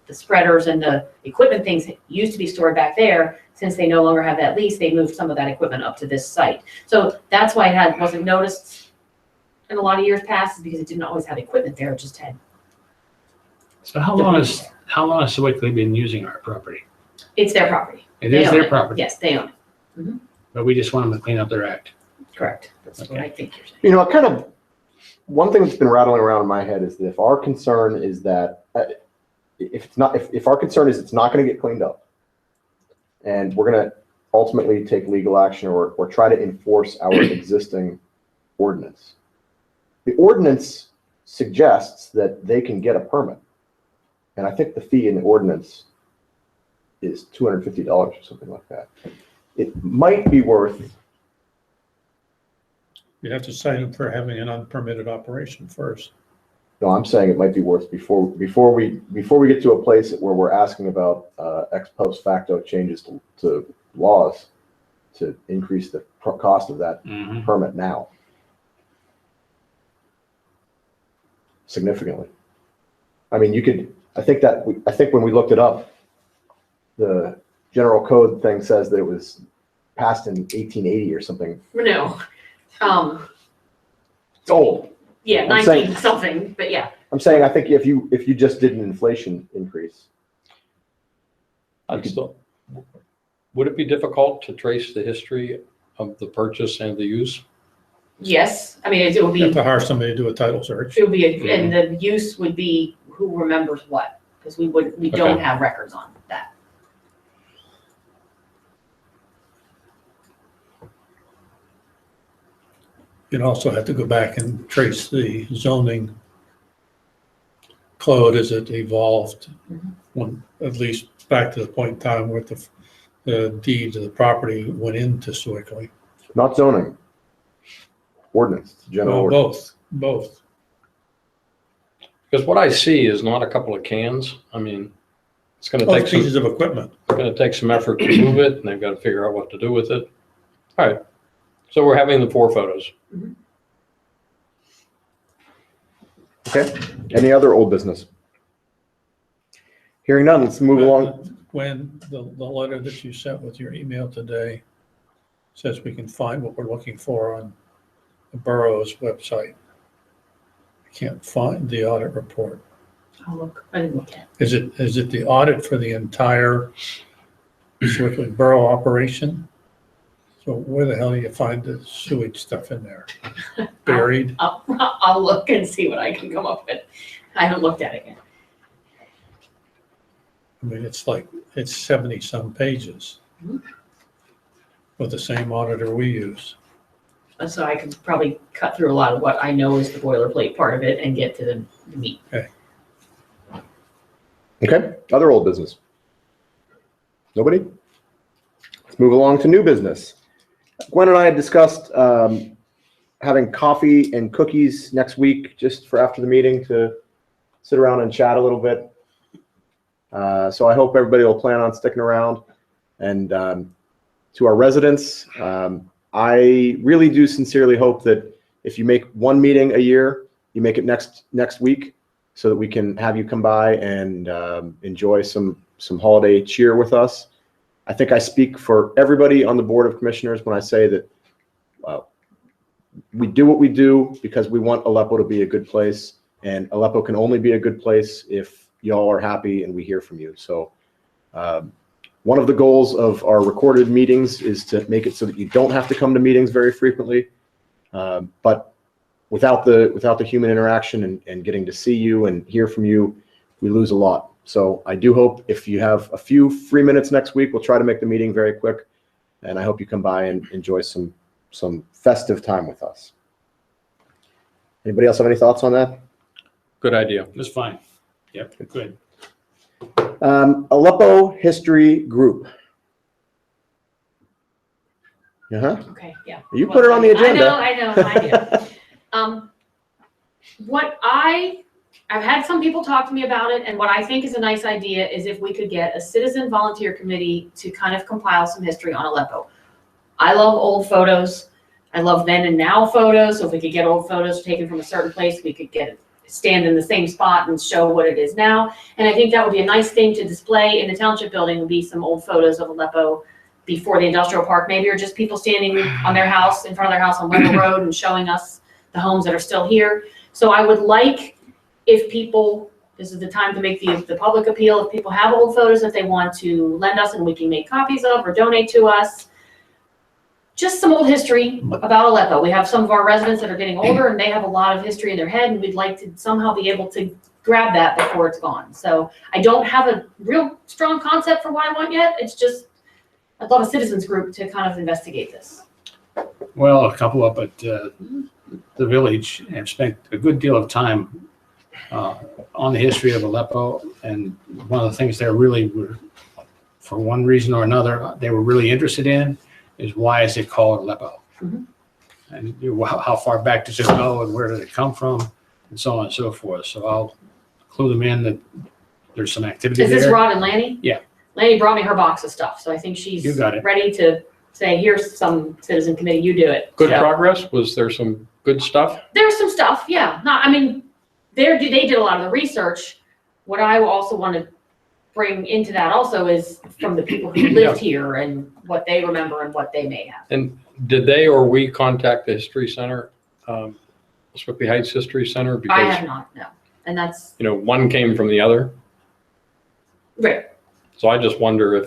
the spreaders and the equipment things used to be stored back there. Since they no longer have that lease, they moved some of that equipment up to this site. So that's why it wasn't noticed in a lot of years past, is because it didn't always have equipment there, it just had. So how long has Sewickley been using our property? It's their property. It They is own their it. property, Yes, they own it. but we just want them to clean up their act. Correct. That's what I think you're saying. You know, kind of, one thing that's been rattling around in my head is that if our concern is that, if our concern is it's not going to get cleaned up, and we're going to ultimately take legal action or try to enforce our existing ordinance, the ordinance suggests that they can get a permit. And I think the fee in the ordinance is $250 or something like that. It might be worth, You have to cite them for having an unpermitted operation first. no, I'm saying it might be worth before we get to a place where we're asking about ex post facto changes to laws to increase the cost of that permit now significantly. I mean, I think when we looked it up, the general code thing says that it was passed in 1880 or something. No, It's old. yeah, I'm saying- 19 something, but yeah. I'm saying, I think if you just did an inflation increase, Would it be difficult to trace the history of the purchase and the use? Yes, I mean, it would You have be, to hire somebody to do a title search. it would be, and the use would be who remembers what, because we don't Okay. have records on that. You'd also have to go back and trace the zoning code as it evolved, when, at least back to the point in time where the deed of the property went into Sewickley. not zoning, ordinance, general Well, ordinance. both. Because what I see is not a couple of cans. I mean, it's going to Both take some, pieces of equipment. effort to move it, and they've got to figure out what to do with it. All right. So we're having the 4 photos. Okay, any other old business? Hearing none, let's move along. When the letter that you sent with your email today says we can find what we're looking for on the borough's website. I can't find the audit report. I'll look, I didn't look at it. Is it the audit for the entire Sewickley Borough operation? So where the hell do you find the sewage stuff in there? Buried? I'll look and see what I can come up with. I haven't looked at it yet. I mean, it's 70-some pages with the same auditor we use. So I could probably cut through a lot of what I know is the boilerplate part of it and get to the meat. Okay, other old business? Nobody? Let's move along to new business. Gwen and I had discussed having coffee and cookies next week, just for after the meeting to sit around and chat a little bit. So I hope everybody will plan on sticking around. And to our residents, I really do sincerely hope that if you make one meeting a year, you make it next week, so that we can have you come by and enjoy some holiday cheer with us. I think I speak for everybody on the Board of Commissioners when I say that we do what we do because we want Aleppo to be a good place, and Aleppo can only be a good place if y'all are happy and we hear from you. So One of the goals of our recorded meetings is to make it so that you don't have to come to meetings very frequently. But without the human interaction and getting to see you and hear from you, we lose a lot. So I do hope if you have a few free minutes next week, we'll try to make the meeting very quick. And I hope you come by and enjoy some festive time with us. Anybody else have any thoughts on that? Good idea. That's fine. Yep, good. Aleppo History Group. Uh-huh. Okay, yeah. You put it on the agenda. I know. I've had some people talk to me about it, and what I think is a nice idea is if we could get a citizen volunteer committee to kind of compile some history on Aleppo. I love old photos. I love then and now photos. So if we could get old photos taken from a certain place, we could stand in the same spot and show what it is now. And I think that would be a nice thing to display in the township building, would be some old photos of Aleppo before the industrial park, maybe, or just people standing on their house, in front of their house on Wendell Road and showing us the homes that are still here. So I would like, if people, this is the time to make the public appeal, if people have old photos that they want to lend us and we can make copies of or donate to us, just some old history about Aleppo. We have some of our residents that are getting older and they have a lot of history in their head, and we'd like to somehow be able to grab that before it's gone. So I don't have a real strong concept for what I want yet. It's just, I'd love a citizens group to kind of investigate this. Well, a couple up at the village have spent a good deal of time on the history of Aleppo, and one of the things they really were, for one reason or another, they were really interested in is why is it called Aleppo? Mhm. And how far back does it go, and where did it come from, and so on and so forth. So I'll clue them in that there's some activity Is there. this Rod and Lanny? Yeah. Lanny brought me her box of stuff, so I think she's You got it. ready to say, here's some citizen committee, you do it. Good So, progress? Was there some good stuff? there's some stuff, yeah. They did a lot of the research. What I also want to bring into that also is from the people who lived here and what they remember and what they may have. And did they or we contact the History Center, Swiftly Heights History Center? I Because, have not, no. And that's, one came from the other. right. So I just wonder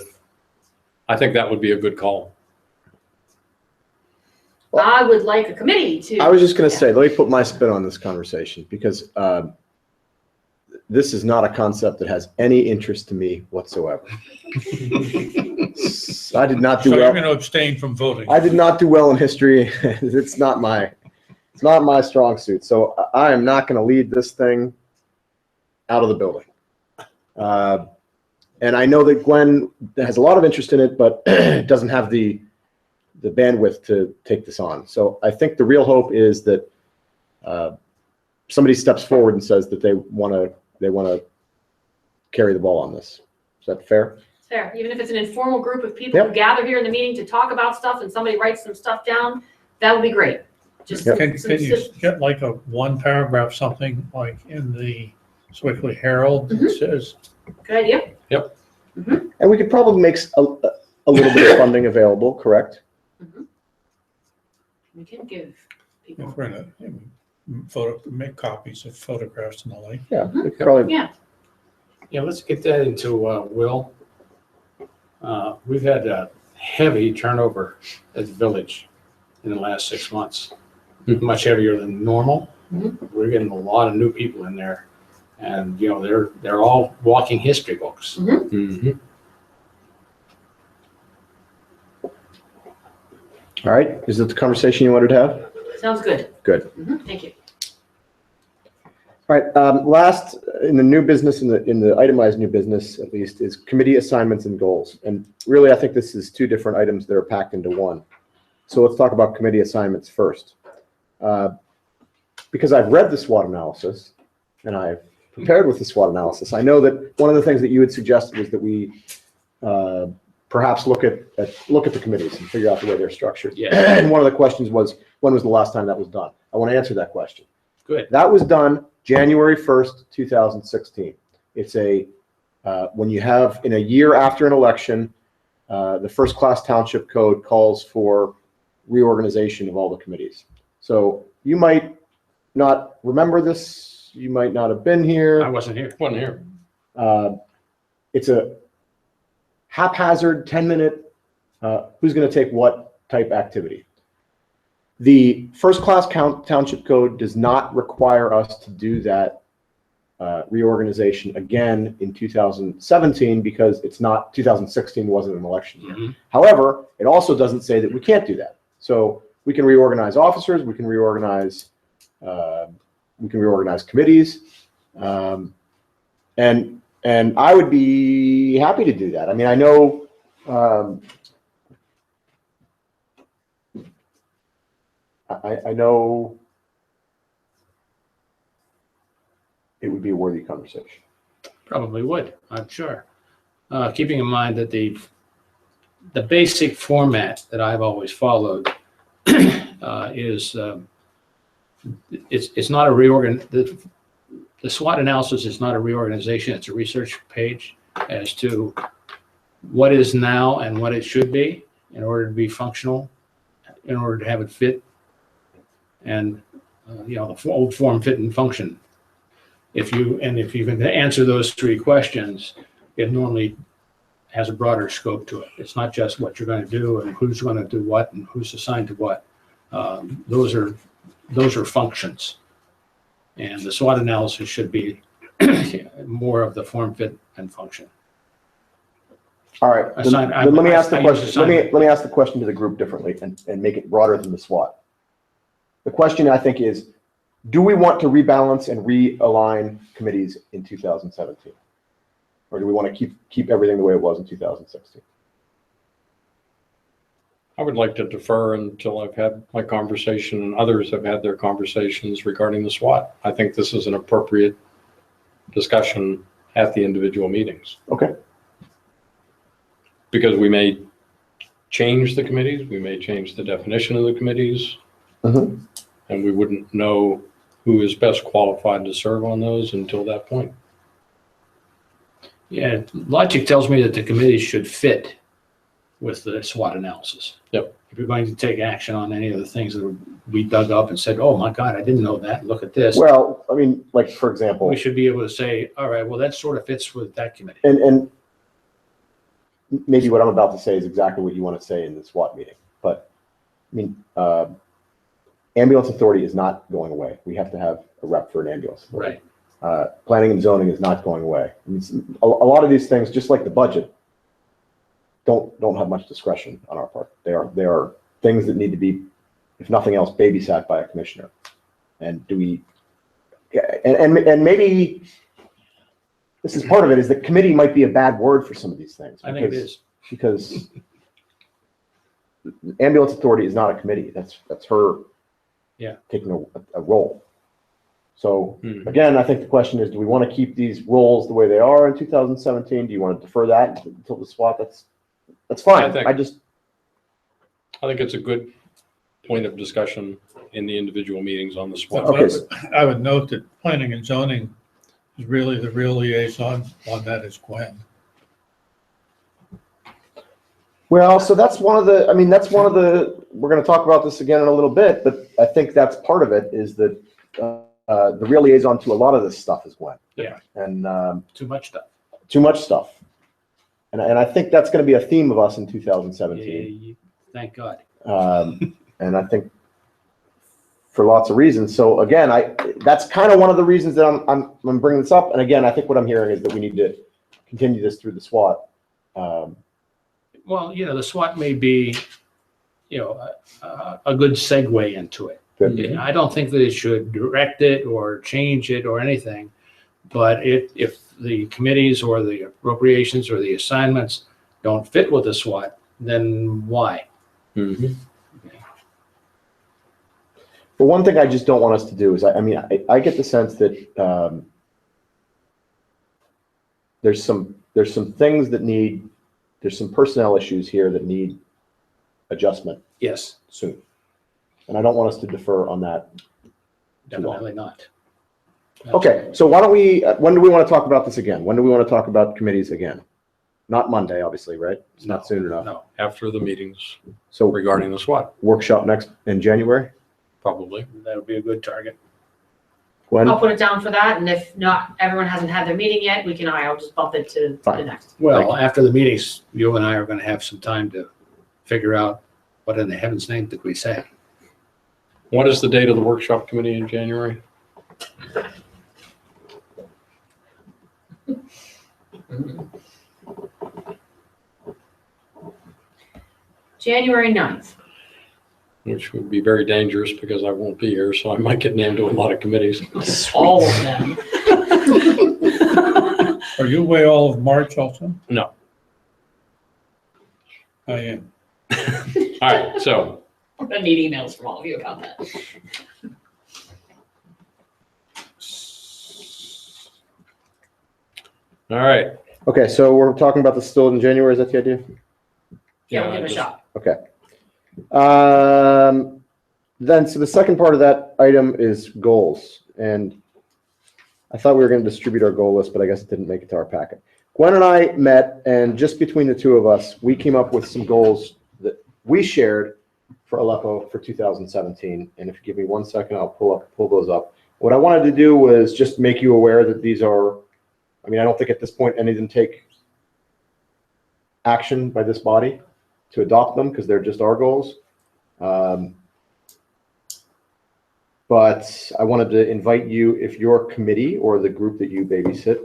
I think that would be a good call. I would like a committee to. I was just going to say, let me put my spin on this conversation, because this is not a concept that has any interest to me whatsoever. I did not do So you're well. going to abstain from voting? I did not do well in history. It's not my strong suit. So I am not going to lead this thing out of the building. And I know that Gwen has a lot of interest in it, but doesn't have the bandwidth to take this on. So I think the real hope is that somebody steps forward and says that they want to carry the ball on this. Is that fair? It's fair, even if it's an informal group of people who Yep. gather here in the meeting to talk about stuff and somebody writes some stuff down, that would be great. Just Yep. Can you get like a one paragraph, something like in the Swiftly Herald that says, Good idea. And we could probably make a little bit of funding available, correct? We can give people. if we're in make copies of photographs and the like? Yeah, we could probably. Yeah, let's get that into Will. We've had a heavy turnover at the village in the last 6 months, much heavier than normal. We're getting a lot of new people in there, and they're all walking history books. Mm-hmm. All right. Is it the conversation you wanted to have? Sounds good. Good. Thank you. All right. Last in the new business, in the itemized new business, at least, is committee assignments and goals. And really, I think this is two different items that are packed into one. So let's talk about committee assignments first. Because I've read the SWOT analysis and I've prepared with the SWOT analysis, I know that one of the things that you had suggested was that we perhaps look at the committees and figure out the way they're structured. Yeah. And one of the questions was, when was the last time that was done? I want to answer that question. Good. That was done January 1st, 2016. It's when you have, in a year after an election, the first class township code calls for reorganization of all the committees. So you might not remember this. You might not have been here. I wasn't here. Wasn't here. haphazard 10-minute, who's going to take what type activity. The first-class township code does not require us to do that reorganization again in 2017 because it's not, 2016 wasn't an election year. Mhm. However, it also doesn't say that we can't do that. So we can reorganize officers, we can reorganize committees, and I would be happy to do that. I mean, I know I know it would be a worthy conversation. Probably would, I'm sure. Keeping in mind that the basic format that I've always followed is it's not a the SWOT analysis is not a reorganization, it's a research page as to what is now and what it should be in order to be functional, in order to have it fit, and the old form, fit, and function. If you can answer those three questions, it normally has a broader scope to it. It's not just what you're going to do and who's going to do what and who's assigned to what. Those are functions, and the SWOT analysis should be more of the form, fit, and function. All right, then let me ask the question. Let me ask the question to the group differently and make it broader than the SWOT. The question, I think, is, do we want to rebalance and realign committees in 2017? Or do we want to keep everything the way it was in 2016? I would like to defer until I've had my conversation and others have had their conversations regarding the SWOT. I think this is an appropriate discussion at the individual meetings. Okay. Because we may change the committees, we may change the definition of the committees, Mhm. and we wouldn't know who is best qualified to serve on those until that point. Yeah, logic tells me that the committees should fit with the SWOT analysis. Yep. If you're going to take action on any of the things that we dug up and said, oh my God, I didn't know that, look at this. Well, I mean, like, for example, We should be able to say, all right, well, that sort of fits with that committee. and maybe what I'm about to say is exactly what you want to say in the SWOT meeting. But, I mean, ambulance authority is not going away. We have to have a rep for an ambulance authority. Right. Planning and zoning is not going away. I mean, a lot of these things, just like the budget, don't have much discretion on our part. They are things that need to be, if nothing else, babysat by a commissioner. And do we, and maybe this is part of it, is that committee might be a bad word for some of these things. I think it is. Because ambulance authority is not a committee. That's her taking a role. So again, I think the question is, do we want to keep these roles the way they are in 2017? Do you want to defer that until the SWOT? That's fine. I think it's a good point of discussion in the individual meetings on the SWOT. Okay. I would note that planning and zoning is really the real liaison on that is Gwen. Well, so that's one of the, we're going to talk about this again in a little bit, but I think that's part of it, is that the real liaison to a lot of this stuff is Gwen. Yeah. And Too much stuff. too much stuff. And I think that's going to be a theme of us in 2017. Yeah, thank God. And I think for lots of reasons. So again, that's kind of one of the reasons that I'm bringing this up. And again, I think what I'm hearing is that we need to continue this through the SWOT. Well, the SWOT may be, a good segue into it. Good. I don't think that it should direct it or change it or anything. But if the committees or the appropriations or the assignments don't fit with the SWOT, then why? Mhm. But one thing I just don't want us to do is, I get the sense that there's some things that there's some personnel issues here that need adjustment Yes, soon. And I don't want us to defer on that. definitely not. Okay, so why don't when do we want to talk about this again? When do we want to talk about committees again? Not Monday, obviously, right? It's not soon enough. No. After the meetings So regarding the SWOT, workshop next in January? probably. That would be a good target. Gwen? I'll put it down for that, and if not, everyone hasn't had their meeting yet, I'll just bump it to the Fine. next. Well, after the meetings, you and I are gonna have some time to figure out what in the heaven's name did we say? What is the date of the workshop committee in January? January 9th. Which would be very dangerous because I won't be here, so I might get named to a lot of committees. All of them. Are you away all of March also? No. I am. All right, so I'm gonna need emails from all of you about that. all right. Okay, so we're talking about this still in January, is that the idea? Yeah, we'll give it a just- shot. Okay. Then, so the second part of that item is goals. And I thought we were going to distribute our goal list, but I guess it didn't make it to our packet. Gwen and I met, and just between the two of us, we came up with some goals that we shared for Aleppo for 2017. And if you give me 1 second, I'll pull those up. What I wanted to do was just make you aware that these are, I mean, I don't think at this point any of them take action by this body to adopt them because they're just our goals. But I wanted to invite you, if your committee or the group that you babysit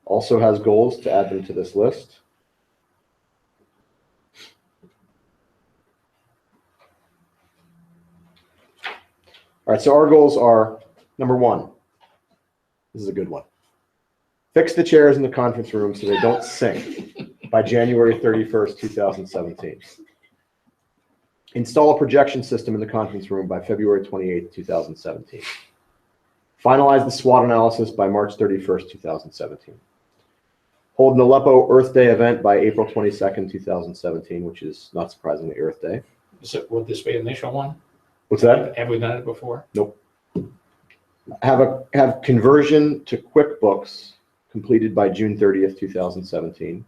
also has goals, to add them to this list. All right, so our goals are, number one, this is a good one. Fix the chairs in the conference room so they don't sink by January 31st, 2017. Install a projection system in the conference room by February 28th, 2017. Finalize the SWOT analysis by March 31st, 2017. Hold an Aleppo Earth Day event by April 22nd, 2017, which is not surprisingly Earth Day. Would this be the initial one? What's that? Have we done it before? Have conversion to QuickBooks completed by June 30th, 2017.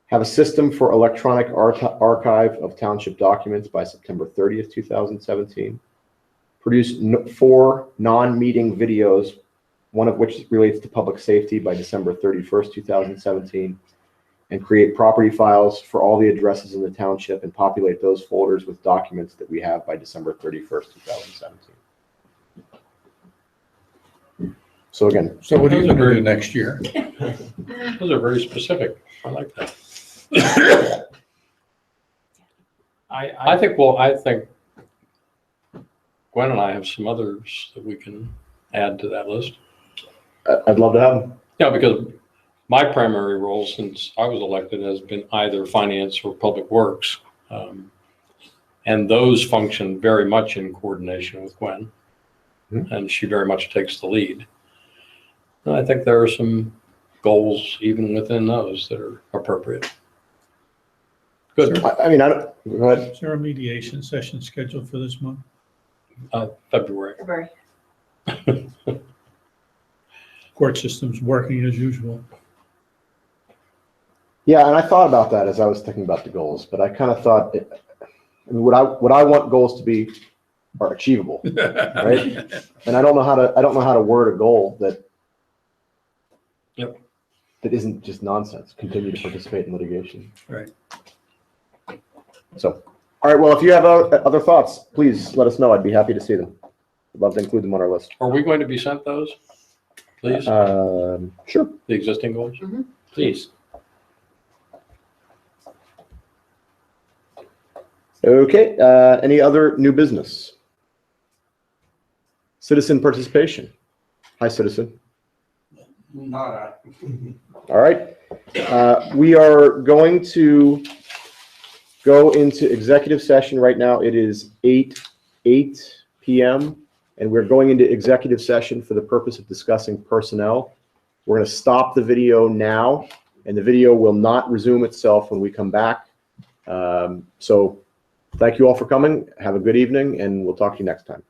Have a system for electronic archive of township documents by September 30th, 2017. Produce 4 non-meeting videos, one of which relates to public safety, by December 31st, 2017. And create property files for all the addresses in the township and populate those folders with documents that we have by December 31st, 2017. So again, So what are you going to do next year? Those are very specific. I like that. I think Gwen and I have some others that we can add to that list. I'd love to have them. Yeah, because my primary role since I was elected has been either finance or public works. And those function very much in coordination with Gwen. And she very much takes the lead. And I think there are some goals even within those that are appropriate. Good. I mean, I don't, go ahead. Is there a mediation session scheduled for this month? February. February. Court system's working as usual. Yeah, and I thought about that as I was thinking about the goals, but I kind of thought, I mean, what I want goals to be are achievable, right? And I don't know how to word a goal that that isn't just nonsense. Continue to participate in litigation. Right. So, all right. Well, if you have other thoughts, please let us know. I'd be happy to see them. I'd love to include them on our list. Are we going to be sent those? Please, Sure. the existing goals? Please. Okay. Any other new business? Citizen participation. Hi, citizen. All right. We are going to go into executive session right now. It is 8 p.m. and we're going into executive session for the purpose of discussing personnel. We're going to stop the video now, and the video will not resume itself when we come back. So thank you all for coming. Have a good evening, and we'll talk to you next time.